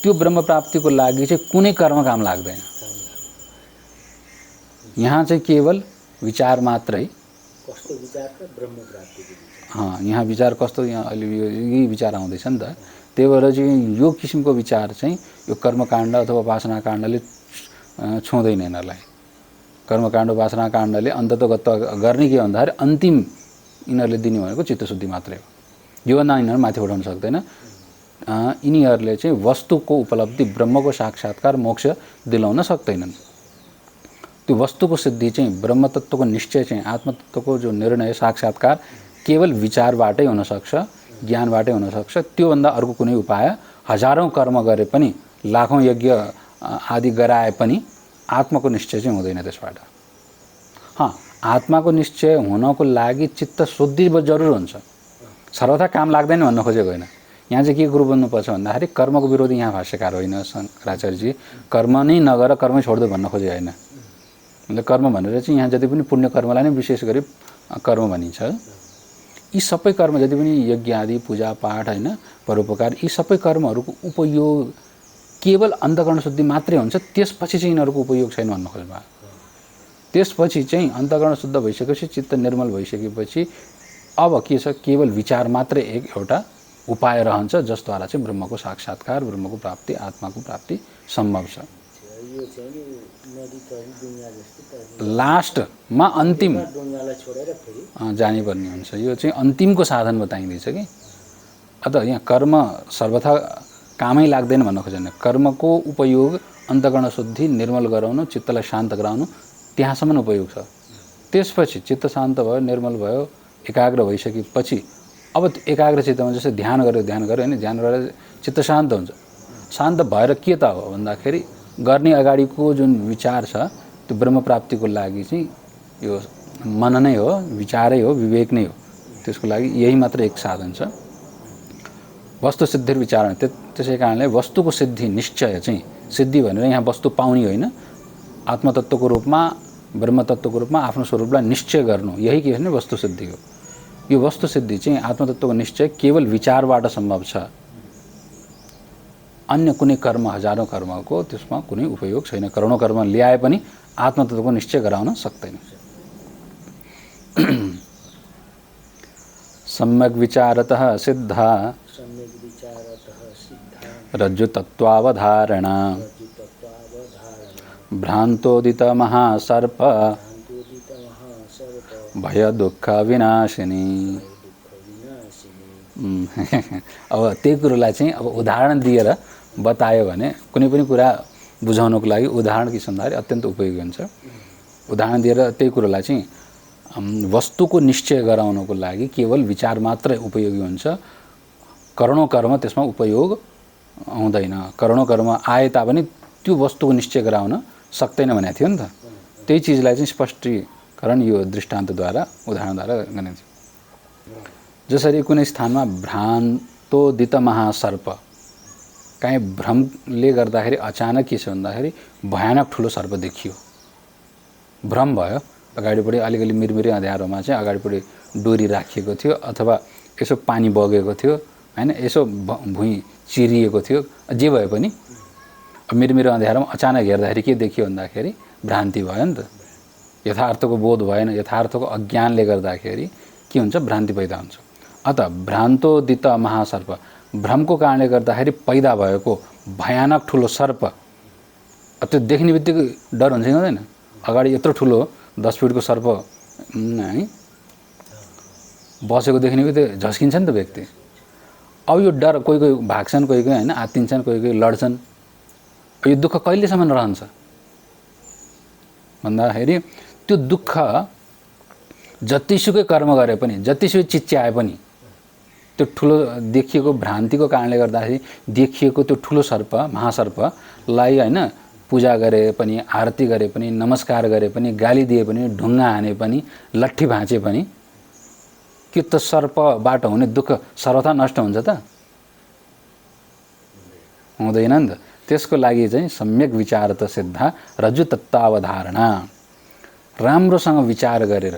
Speaker 1: त्यो ब्रह्म प्राप्तिको लागि चाहिँ कुनै कर्म काम लाग्दैन। यहाँ चाहिँ केवल विचार मात्रै।
Speaker 2: कस्तो विचार त ब्रह्म प्राप्तिको विचार।
Speaker 1: यहाँ विचार कस्तो, यहाँ अहिले यही विचार आउँदैछ नि त। त्यही भएर चाहिँ यो किसिमको विचार चाहिँ यो कर्मकाण्ड अथवा उपासना काण्डले छुँदैन। यिनीहरूलाई कर्मकाण्ड उपासना काण्डले अन्ततगत गर्ने के भन्दाखेरि अन्तिम यिनीहरूले दिने भनेको चित्तशुद्धि मात्रै हो। योभन्दा यिनीहरू माथि उठाउन सक्दैन। यिनीहरूले चाहिँ वस्तुको उपलब्धि, ब्रह्मको साक्षात्कार, मोक्ष दिलाउन सक्दैनन्। त्यो वस्तुको सिद्धि चाहिँ, ब्रह्मतत्त्वको निश्चय चाहिँ, आत्मतत्त्वको जो निर्णय साक्षात्कार केवल विचारबाटै हुनसक्छ, ज्ञानबाटै हुनसक्छ। त्योभन्दा अर्को कुनै उपाय, हजारौँ कर्म गरे पनि, लाखौँ यज्ञ आदि गराए पनि आत्माको निश्चय चाहिँ हुँदैन त्यसबाट। आत्माको निश्चय हुनको लागि चित्त शुद्धि जरुर हुन्छ, सर्वथा काम लाग्दैन भन्न खोजेको होइन। यहाँ चाहिँ के कुरो बुझ्नुपर्छ भन्दाखेरि कर्मको विरोधी यहाँ भाष्यकार होइन शङ्कराचार्यजी। कर्म नै नगर कर्मै छोड्दो भन्न खोजे होइन। मतलब कर्म भनेर चाहिँ यहाँ जति पनि पुण्य कर्मलाई नै विशेष गरी कर्म भनिन्छ। यी सबै कर्म जति पनि यज्ञ आदि, पूजा पाठ होइन, परोपकार, यी सबै कर्महरूको उपयोग केवल अन्तःकरण शुद्धि मात्रै हुन्छ। त्यसपछि चाहिँ यिनीहरूको उपयोग छैन भन्न खोज्नु। त्यसपछि चाहिँ अन्तःकरण शुद्ध भइसकेपछि, चित्त निर्मल भइसकेपछि अब के छ, केवल विचार मात्रै एउटा उपाय रहन्छ, जसद्वारा चाहिँ ब्रह्मको साक्षात्कार, ब्रह्मको प्राप्ति, आत्माको प्राप्ति सम्भव छ। लास्टमा अन्तिम जानुपर्ने हुन्छ। यो चाहिँ अन्तिमको साधन बताइँदैछ कि। अतः यहाँ कर्म सर्वथा कामै लाग्दैन भन्न खोजेन। कर्मको उपयोग अन्तःकरण शुद्धि, निर्मल गराउनु, चित्तलाई शान्त गराउनु, त्यहाँसम्म उपयोग छ। त्यसपछि चित्त शान्त भयो, निर्मल भयो, एकाग्र भइसकेपछि अब एकाग्र चित्तमा जस्तै ध्यान गर्यो हैन, ध्यान गरेर चित्त शान्त हुन्छ। शान्त भएर के त हो भन्दाखेरि गर्ने अगाडिको जुन विचार छ त्यो ब्रह्म प्राप्तिको लागि चाहिँ यो मन नै हो, विचारै हो, विवेक नै हो। त्यसको लागि यही मात्र एक साधन छ। वस्तु सिद्धि विचार, त्यसै कारणले वस्तुको सिद्धि निश्चय चाहिँ, सिद्धि भनेर यहाँ वस्तु पाउने होइन, आत्मतत्त्वको रूपमा, ब्रह्मतत्त्वको रूपमा आफ्नो स्वरूपलाई निश्चय गर्नु, यही के भने वस्तु सिद्धि हो। यो वस्तु सिद्धि चाहिँ आत्मतत्त्वको निश्चय केवल विचारबाट सम्भव छ। अन्य कुनै कर्म, हजारौं कर्मको त्यसमा कुनै उपयोग छैन। करोडौं कर्म ल्याए पनि आत्मतत्त्वको निश्चय गराउन सक्दैन। सम्यक् विचारतः सिद्धा रज्जुतत्त्वावधारणा भ्रान्तोदित महासर्प भय दुःख विनाशिनी। अब त्यही कुरोलाई चाहिँ अब उदाहरण दिएर बतायो भने कुनै पनि कुरा बुझाउनको लागि उदाहरण के भन्दाखेरि अत्यन्त उपयोगी हुन्छ। उदाहरण दिएर त्यही कुरोलाई चाहिँ वस्तुको निश्चय गराउनको लागि केवल विचार मात्रै उपयोगी हुन्छ। करोडौं कर्म त्यसमा उपयोग आउँदैन। करोडौं कर्म आए तापनि त्यो वस्तुको निश्चय गराउन सक्दैन भनेको थियो नि त। त्यही चिजलाई चाहिँ स्पष्टीकरण यो दृष्टान्तद्वारा, उदाहरणद्वारा गरिन्छ। जसरी कुनै स्थानमा भ्रान्तोदित महासर्प, काहीँ भ्रमले गर्दाखेरि अचानक के छ भन्दाखेरि भयानक ठुलो सर्प देखियो। भ्रम भयो, अगाडिपट्टि अलिकति मिरमिरे अँध्यारोमा चाहिँ अगाडिपट्टि डोरी राखिएको थियो अथवा यसो पानी बगेको थियो हैन, यसो भुइँ चिरिएको थियो, जे भए पनि मिरमिरे अँध्यारोमा अचानक हेर्दाखेरि के देखियो भन्दाखेरि भ्रान्ति भयो नि त। यथार्थको बोध भएन, यथार्थको अज्ञानले गर्दाखेरि के हुन्छ, भ्रान्ति पैदा हुन्छ। अत भ्रान्तोदित महासर्प, भ्रमको कारणले गर्दाखेरि पैदा भएको भयानक ठुलो सर्प, त्यो देख्ने बित्तिकै डर हुन्छ कि हुँदैन? अगाडि यत्रो ठुलो 10 फिटको सर्प है बसेको देख्ने बित्तिकै झस्किन्छ नि त व्यक्ति। अब यो डर कोही कोही भाग्छन्, कोही कोही हैन आत्तिन्छन्, कोही कोही लड्छन्। यो दुःख कहिलेसम्म रहन्छ भन्दाखेरि त्यो दुःख जतिसुकै कर्म गरे पनि, जतिसुकै चिच्याए पनि, त्यो ठुलो देखिएको भ्रान्तिको कारणले गर्दाखेरि देखिएको त्यो ठुलो सर्प, महासर्पलाई हैन पूजा गरे पनि, आरती गरे पनि, नमस्कार गरे पनि, गाली दिए पनि, ढुङ्गा हाने पनि, लट्ठी भाँचे पनि के त सर्पबाट हुने दुःख सर्वथा नष्ट हुन्छ त? हुँदैन नि त। त्यसको लागि चाहिँ सम्यक विचार त सिद्धा रज्जु तत्त्वावधारणा, राम्रोसँग विचार गरेर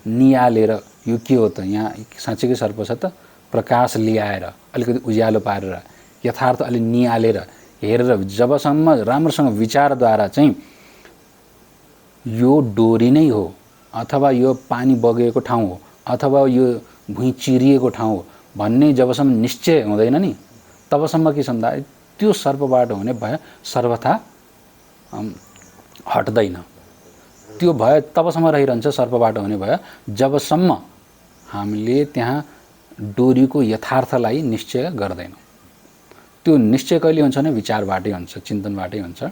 Speaker 1: नियालेर यो के हो त, यहाँ साँच्चैकै सर्प छ त, प्रकाश ल्याएर अलिकति उज्यालो पारेर यथार्थ अलि नियालेर हेरेर जबसम्म राम्रोसँग विचारद्वारा चाहिँ यो डोरी नै हो अथवा यो पानी बगेको ठाउँ हो अथवा यो भुइँ चिरिएको ठाउँ हो भन्ने जबसम्म निश्चय हुँदैन नि, तबसम्म के छ भन्दा त्यो सर्पबाट हुने भय सर्वथा हट्दैन। त्यो भय तबसम्म रहिरहन्छ, सर्पबाट हुने भय, जबसम्म हामीले त्यहाँ डोरीको यथार्थलाई निश्चय गर्दैनौँ। त्यो निश्चय कहिले हुन्छ भने विचारबाटै हुन्छ, चिन्तनबाटै हुन्छ।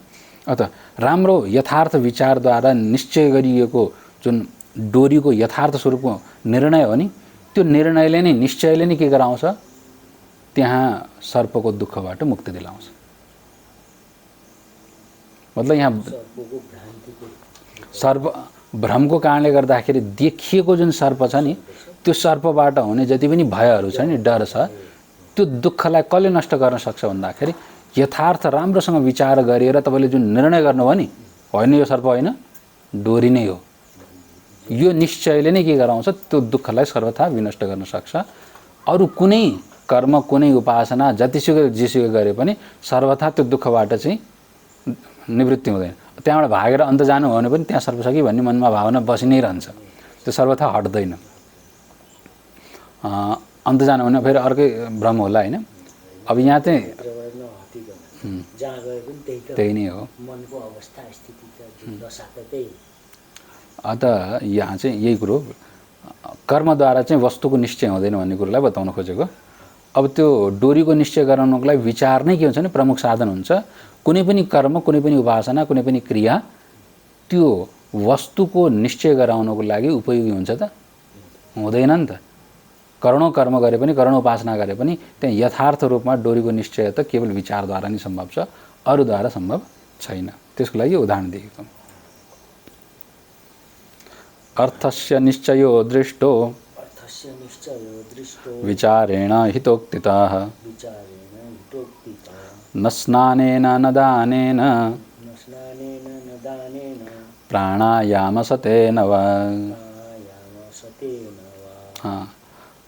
Speaker 1: अत राम्रो यथार्थ विचारद्वारा निश्चय गरिएको जुन डोरीको यथार्थ स्वरूपको निर्णय हो नि, त्यो निर्णयले नै, निश्चयले नै के गराउँछ, त्यहाँ सर्पको दुःखबाट मुक्ति दिलाउँछ। मतलब यहाँ सर्प भ्रमको कारणले गर्दाखेरि देखिएको जुन सर्प छ नि, त्यो सर्पबाट हुने जति पनि भयहरू छ नि, डर छ, त्यो दुःखलाई कसले नष्ट गर्न सक्छ भन्दाखेरि यथार्थ राम्रोसँग विचार गरेर तपाईले जुन निर्णय गर्नुभयो नि, होइन यो सर्प होइन, डोरी नै हो, यो निश्चयले नै के गराउँछ, त्यो दुःखलाई सर्वथा विनष्ट गर्न सक्छ। अरू कुनै कर्म, कुनै उपासना जतिसुकै जेसुकै गरे पनि सर्वथा त्यो दुःखबाट चाहिँ निवृत्ति हुँदैन। त्यहाँबाट भागेर अन्त जानु हो भने पनि त्यहाँ सर्प छ कि भन्ने मनमा भावना बसि नै रहन्छ, त्यो सर्वथा हट्दैन। अन्त जानु भने फेरि अर्कै भ्रम होला हैन। अब यहाँ चाहिँ त्यही नै हो,
Speaker 2: मनको अवस्था स्थिति दशा त त्यही।
Speaker 1: अत यहाँ चाहिँ यही कुरो कर्मद्वारा चाहिँ वस्तुको निश्चय हुँदैन भन्ने कुरोलाई बताउन खोजेको। अब त्यो डोरीको निश्चय गराउनको लागि विचार नै के हुन्छ भने प्रमुख साधन हुन्छ। कुनै पनि कर्म, कुनै पनि उपासना, कुनै पनि क्रिया त्यो वस्तुको निश्चय गराउनको लागि उपयोगी हुन्छ त? हुँदैन नि त। करोडौँ कर्म गरे पनि, करोडौँ उपासना गरे पनि त्यहाँ यथार्थ रूपमा डोरीको निश्चय त केवल विचारद्वारा नै सम्भव छ, अरूद्वारा सम्भव छैन। त्यसको लागि उदाहरण दिएको। अर्थस्य निश्चयो दृष्टो विचारेण हितोक्तितः न स्नानेन न दानेन प्राणायामसतेन वा।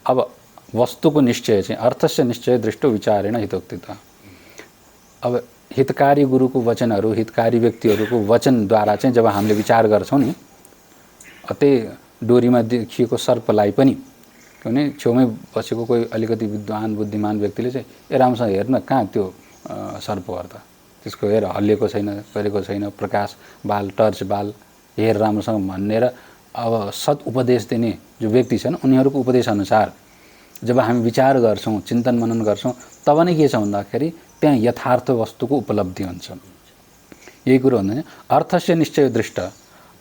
Speaker 1: अब वस्तुको निश्चय चाहिँ अर्थस्य निश्चय दृष्टो विचारेण हितोक्तितः। अब हितकारी गुरुको वचनहरू, हितकारी व्यक्तिहरूको वचनद्वारा चाहिँ जब हामीले विचार गर्छौँ नि, त्यही डोरीमा देखिएको सर्पलाई पनि किनभने छेउमै बसेको कोही अलिकति विद्वान बुद्धिमान व्यक्तिले चाहिँ ए राम्रोसँग हेर्न कहाँ त्यो सर्प हो त, त्यसको हेर हल्लिएको छैन, गरेको छैन, प्रकाश बाल टर्च बाल हेर राम्रोसँग भन्ने र अब सत् उपदेश दिने जो व्यक्ति छन् उनीहरूको उपदेश अनुसार जब हामी विचार गर्छौँ, चिन्तन मनन गर्छौँ, तब नै के छ भन्दाखेरि त्यहाँ यथार्थ वस्तुको उपलब्धि हुन्छ। यही कुरो भन्दा अर्थस्य निश्चय दृष्ट,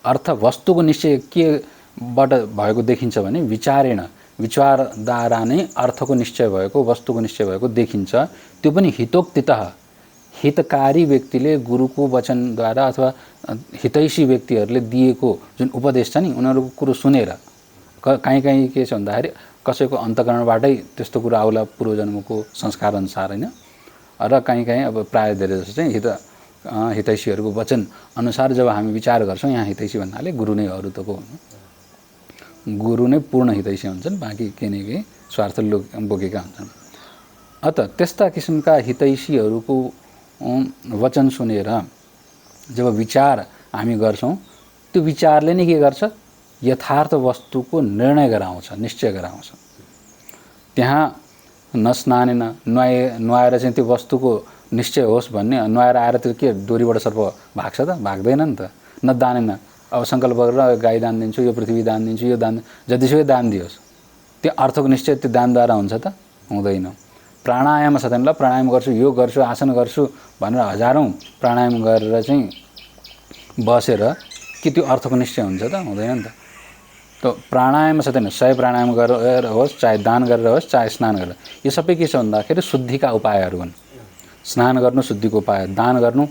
Speaker 1: अर्थ वस्तुको निश्चय केबाट भएको देखिन्छ भने विचारेण, विचारद्वारा नै अर्थको निश्चय भएको, वस्तुको निश्चय भएको देखिन्छ। त्यो पनि हितोक्तितः, हितकारी व्यक्तिले गुरुको वचनद्वारा अथवा हितैषी व्यक्तिहरूले दिएको जुन उपदेश छ नि उनीहरूको कुरो सुनेर। कहीँ कहीँ के छ भन्दाखेरि कसैको अन्तःकरणबाटै त्यस्तो कुरो आउला पूर्वजन्मको संस्कार अनुसार होइन, र कहीँ कहीँ अब प्रायः धेरै जस्तो चाहिँ हितैषीहरूको वचन अनुसार जब हामी विचार गर्छौँ, यहाँ हितैषी भन्नाले गुरु नै अरू त को हुनु, गुरु नै पूर्ण हितैषी हुन्छन्, बाँकी केही न केही स्वार्थ बोकेका हुन्छन्। अत त्यस्ता किसिमका हितैषीहरूको वचन सुनेर जब विचार हामी गर्छौँ, त्यो विचारले नै के गर्छ, यथार्थ वस्तुको निर्णय गराउँछ, निश्चय गराउँछ। त्यहाँ नस्नानेन, नुहाएर चाहिँ त्यो वस्तुको निश्चय होस् भन्ने, नुहाएर आएर त्यो के डोरीबाट सर्प भाग्छ त, भाग्दैन नि त। न दानेन, अब सङ्कल्प गरेर गाई दान दिन्छु, यो पृथ्वी दान दिन्छु, यो दान जतिसुकै दान दियोस्, त्यो अर्थको निश्चय त्यो दानद्वारा हुन्छ त, हुँदैन। प्राणायाम सधैँ ल प्राणायाम गर्छु, योग गर्छु, आसन गर्छु भनेर हजारौँ प्राणायाम गरेर चाहिँ बसेर के त्यो अर्थको निश्चय हुन्छ त, हुँदैन नि त। त प्राणायाम सधैँ 100 प्राणायाम गरेर होस्, चाहे दान गरेर होस्, चाहे स्नान गरेर, यो सबै के छ भन्दाखेरि शुद्धिका उपायहरू हुन्। स्नान गर्नु शुद्धिको उपाय, दान गर्नु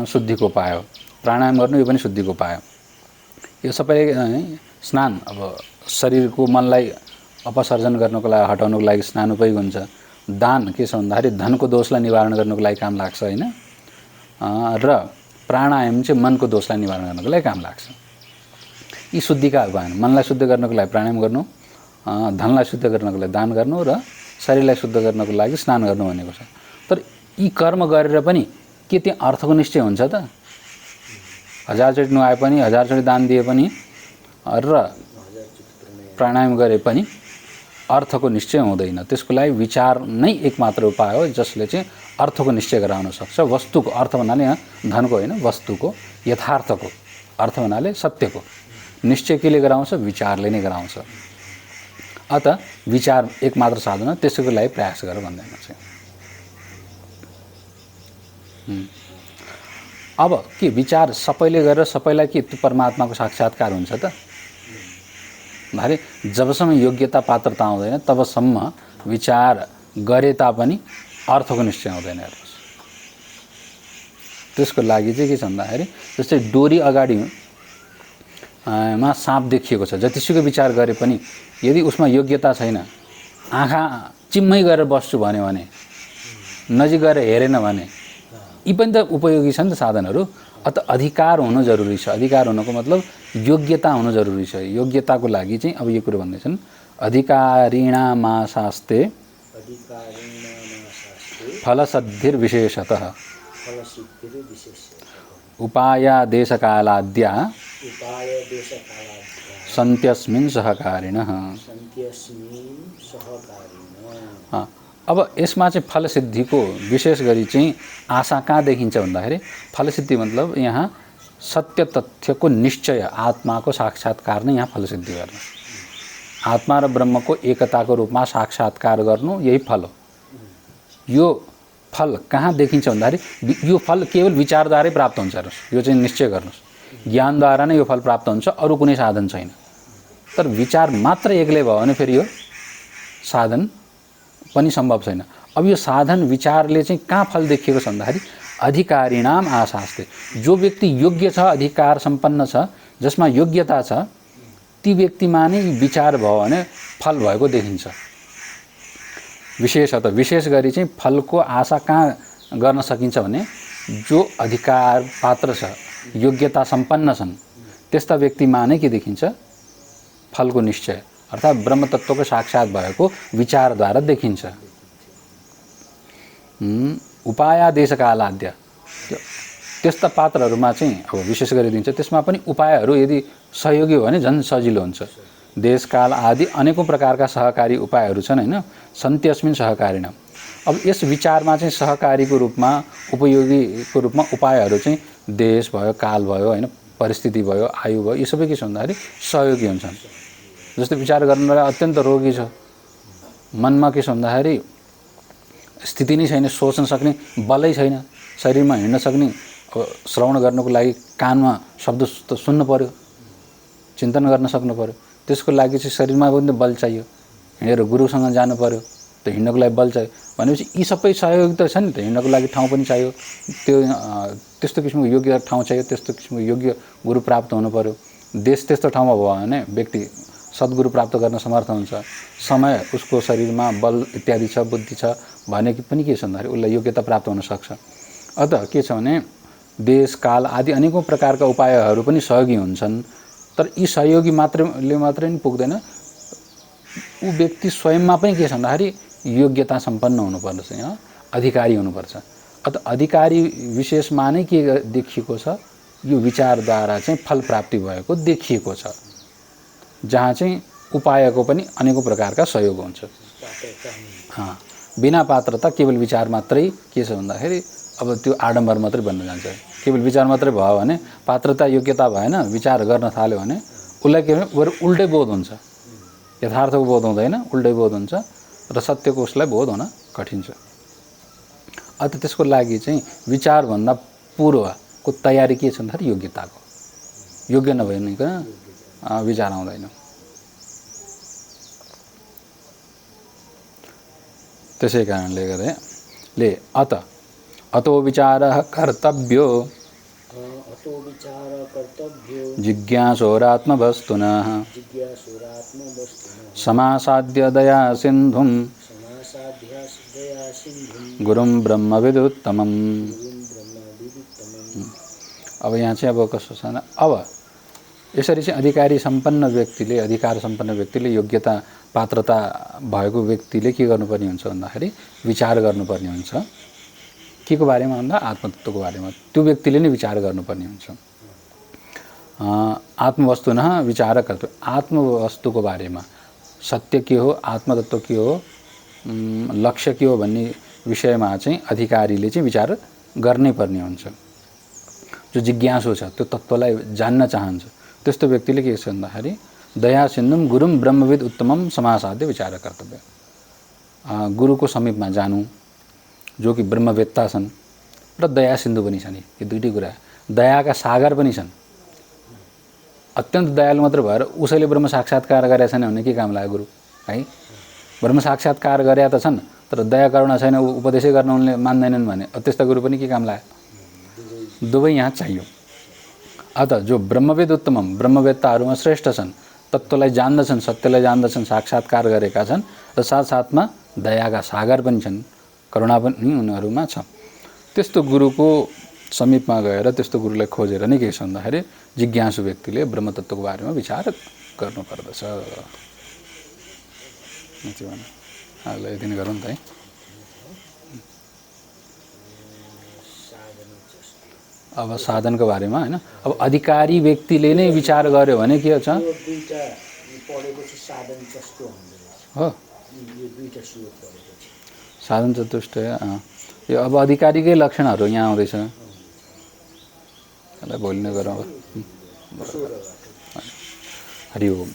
Speaker 1: शुद्धिको उपाय हो, प्राणायाम गर्नु यो पनि शुद्धिको उपाय हो। यो सबै स्नान अब शरीरको मनलाई अपसर्जन गर्नको लागि, हटाउनको लागि स्नान उपयोग हुन्छ। दान के छ भन्दाखेरि धनको दोषलाई निवारण गर्नको लागि काम लाग्छ होइन, र प्राणायाम चाहिँ मनको दोषलाई निवारण गर्नको लागि काम लाग्छ। यी शुद्धिका उपाय हुन्। मनलाई शुद्ध गर्नको लागि प्राणायाम गर्नु, धनलाई शुद्ध गर्नको लागि दान गर्नु, र शरीरलाई शुद्ध गर्नको लागि स्नान गर्नु भनेको छ। तर यी कर्म गरेर पनि के त्यहाँ अर्थको निश्चय हुन्छ त? 1000चोटि नुहाए पनि, 1000चोटि दान दिए पनि र प्राणायाम गरे पनि अर्थको निश्चय हुँदैन। त्यसको लागि विचार नै एकमात्र उपाय हो जसले चाहिँ अर्थको निश्चय गराउन सक्छ। वस्तुको अर्थ भन्नाले यहाँ धनको होइन, वस्तुको, यथार्थको अर्थ भन्नाले सत्यको निश्चय केले गराउँछ? विचारले नै गराउँछ। अत विचार एकमात्र साधन हो, त्यसैको लागि प्रयास गर भन्दैन चाहिँ। अब के विचार सबैले गरेर सबैलाई के त्यो परमात्माको साक्षात्कार हुन्छ त? भाइ जबसम्म योग्यता पात्रता आउँदैन तबसम्म विचार गरे तापनि अर्थको निश्चय हुँदैन। हेर्नुहोस्, त्यसको लागि चाहिँ के छ भन्दाखेरि जस्तै डोरी अगाडि मा साँप देखिएको छ, जतिसुकै विचार गरे पनि यदि उसमा योग्यता छैन, आँखा चिम्मै गरेर बस्छु भन्यो भने, नजिक गएर हेरेन भने, यी पनि त उपयोगी छन् त साधनहरू। अत अधिकार हुनु जरुरी छ। अधिकार हुनुको मतलब योग्यता हुनु जरुरी छ। योग्यताको लागि चाहिँ अब यो कुरो भन्दैछन्, अधिकारिणामा शास्ते फलसिद्धिर्विशेषतः उपायादेशकालाद्या सन्त्यस्मिन् सहकारिणः। अब यसमा चाहिँ फलसिद्धिको विशेष गरी चाहिँ आशा कहाँ देखिन्छ भन्दाखेरि, फलसिद्धि मतलब यहाँ सत्य तथ्यको निश्चय, आत्माको साक्षात्कार नै यहाँ फलसिद्धि गर्नु। आत्मा र ब्रह्मको एकताको रूपमा साक्षात्कार गर्नु यही फल हो। यो फल कहाँ देखिन्छ भन्दाखेरि यो फल केवल विचारद्वारै प्राप्त हुन्छ। हेर्नुहोस्, यो चाहिँ निश्चय गर्नुहोस्, ज्ञानद्वारा नै यो फल प्राप्त हुन्छ, अरू कुनै साधन छैन। तर विचार मात्र एक्लै भयो भने फेरि यो साधन पनि सम्भव छैन। अब यो साधन विचारले चाहिँ कहाँ फल देखिएको छ भन्दाखेरि अधिकारीणाम आशास्ते, जो व्यक्ति योग्य छ, अधिकार सम्पन्न छ, जसमा योग्यता छ, ती व्यक्तिमा नै विचार भयो भने फल भएको देखिन्छ। विशेषतः विशेष गरी चाहिँ फलको आशा कहाँ गर्न सकिन्छ भने जो अधिकार पात्र छ, योग्यता सम्पन्न छन्, त्यस्ता व्यक्तिमा नै के देखिन्छ, फलको निश्चय अर्थात् ब्रह्मतत्त्वको साक्षात भएको विचारद्वारा देखिन्छ। उपायादेश कालाद्य, त्यस्ता पात्रहरूमा चाहिँ अब विशेष गरी दिन्छ, त्यसमा पनि उपायहरू यदि सहयोगी हो भने झन् सजिलो हुन्छ। देशकाल आदि अनेकौं प्रकारका सहकारी उपायहरू छन् हैन, सन्त्यस्मिन् सहकारिणा। अब यस विचारमा चाहिँ सहकारीको रूपमा, उपयोगीको रूपमा उपायहरू चाहिँ देश भयो, काल भयो हैन, परिस्थिति भयो, आयु भयो, यो सबै के छ भन्दाखेरि सहयोगी हुन्छन्। जस्तै विचार गर्नलाई अत्यन्त रोगी छ, मनमा के छ भन्दाखेरि स्थिति नै छैन, सोच्न सक्ने बलै छैन, शरीरमा हिँड्न सक्ने, श्रवण गर्नको लागि कानमा शब्द सुन्न पर्यो, चिन्तन गर्न सक्नु पर्यो, त्यसको लागि चाहिँ शरीरमा पनि बल चाहियो, हिँडेर गुरुसँग जानु पर्यो, त हिँड्नको लागि बल चाहियो भनेपछि यी सबै सहयोग त छ नि त। हिँड्नको लागि ठाउँ पनि चाहियो, त्यस्तो किसिमको योग्य ठाउँ चाहियो, त्यस्तो किसिमको योग्य गुरु प्राप्त हुनु पर्यो। देश त्यस्तो ठाउँमा भयो भने व्यक्ति सद्गुरु प्राप्त गर्न समर्थ हुन्छ। समय उसको शरीरमा बल इत्यादि छ, बुद्धि छ भने पनि के छ भन्दाखेरि उसलाई योग्यता प्राप्त हुन सक्छ। अतः के छ भने देश काल आदि अनेकौं प्रकारका उपायहरू पनि सहयोगी हुन्छन्। तर यी सहयोगी मात्रै नि पुग्दैन, ऊ व्यक्ति स्वयंमा पनि के छ भन्दाखेरि योग्यता सम्पन्न हुनुपर्छ, अधिकारी हुनुपर्छ। अतः अधिकारी विशेषमा नै के देखिएको छ, यो विचारद्वारा चाहिँ फल प्राप्ति भएको देखिएको छ, जहाँ चाहिँ उपायको पनि अनेकौं प्रकारका सहयोग हुन्छ। बिना पात्रता केवल विचार मात्रै के छ भन्दाखेरि अब त्यो आडम्बर मात्रै बन्न जान्छ। केवल विचार मात्रै भयो भने पात्रता योग्यता भएन, विचार गर्न थाल्यो भने उसलाई के भने उल्टै बोध हुन्छ, यथार्थको बोध हुँदैन, उल्टै बोध हुन्छ र सत्यको उसलाई बोध हुन कठिन छ। अतः त्यसको लागि चाहिँ विचारभन्दा पूर्वको तयारी के छ भन्दाखेरि योग्यताको, योग्य नभइकन विचार आउँदैन। त्यसै कारणले गर्दा अतो विचारः कर्तव्यो जिज्ञासोरात्मवस्तुनः समासाद्य दया सिन्धुं गुरुं ब्रह्मविदुत्तमम्। अब यहाँ चाहिँ अब कसो छ भने अब यसरी चाहिँ अधिकारी सम्पन्न व्यक्तिले, अधिकार सम्पन्न व्यक्तिले, योग्यता पात्रता भएको व्यक्तिले के गर्नुपर्ने हुन्छ भन्दाखेरि विचार गर्नुपर्ने हुन्छ। के को बारेमा भन्दा आत्मतत्त्वको बारेमा त्यो व्यक्तिले नै विचार गर्नुपर्ने हुन्छ। आत्मवस्तुनः विचार कर्तव्य, आत्मवस्तुको बारेमा सत्य के हो, आत्मतत्त्व के हो, लक्ष्य के हो भन्ने विषयमा चाहिँ अधिकारीले चाहिँ विचार गर्नै पर्ने हुन्छ। जो जिज्ञासु छ, त्यो तत्त्वलाई जान्न चाहन्छ, त्यस्तो व्यक्तिले के छ भन्दाखेरि दया सिन्धुम गुरुम ब्रह्मविद उत्तमम समासाद्य विचार कर्तव्य। गुरुको समीपमा जानु, जो कि ब्रह्मवेत्ता छन् र दया सिन्धु पनि छन्। यो दुईटै कुरा, दयाका सागर पनि छन्। अत्यन्त दयालु मात्र भएर उसैले ब्रह्म साक्षात्कार गरेका छैन भने के काम लाग्यो गुरु है। ब्रह्म साक्षात्कार गरेका त छन् तर दया करुणा छैन, उपदेशै गर्न उनले मान्दैनन् भने त्यस्ता गुरु पनि के काम लाग्यो। दुवै यहाँ चाहियो। अतः जो ब्रह्मवेद उत्तमम, ब्रह्मवेत्ताहरूमा श्रेष्ठ छन्, तत्त्वलाई जान्दछन्, सत्यलाई जान्दछन्, साक्षात्कार गरेका छन् र साथसाथमा दयाका सागर पनि छन्, करुणा पनि उनीहरूमा छ। त्यस्तो गुरुको समीपमा गएर त्यस्तो गुरुलाई खोजेर नै के छ भन्दाखेरि जिज्ञासु व्यक्तिले ब्रह्मतत्त्वको बारेमा विचार गर्नुपर्दछ। ल यति नै गरौँ त है। अब साधनको बारेमा हैन, अब अधिकारी व्यक्तिले नै विचार गर्यो भने के छ हो, साधन चतुष्टय। यो अब अधिकारीकै लक्षणहरू यहाँ आउँदैछ। भोलि नै गरौँ। हरि ओम।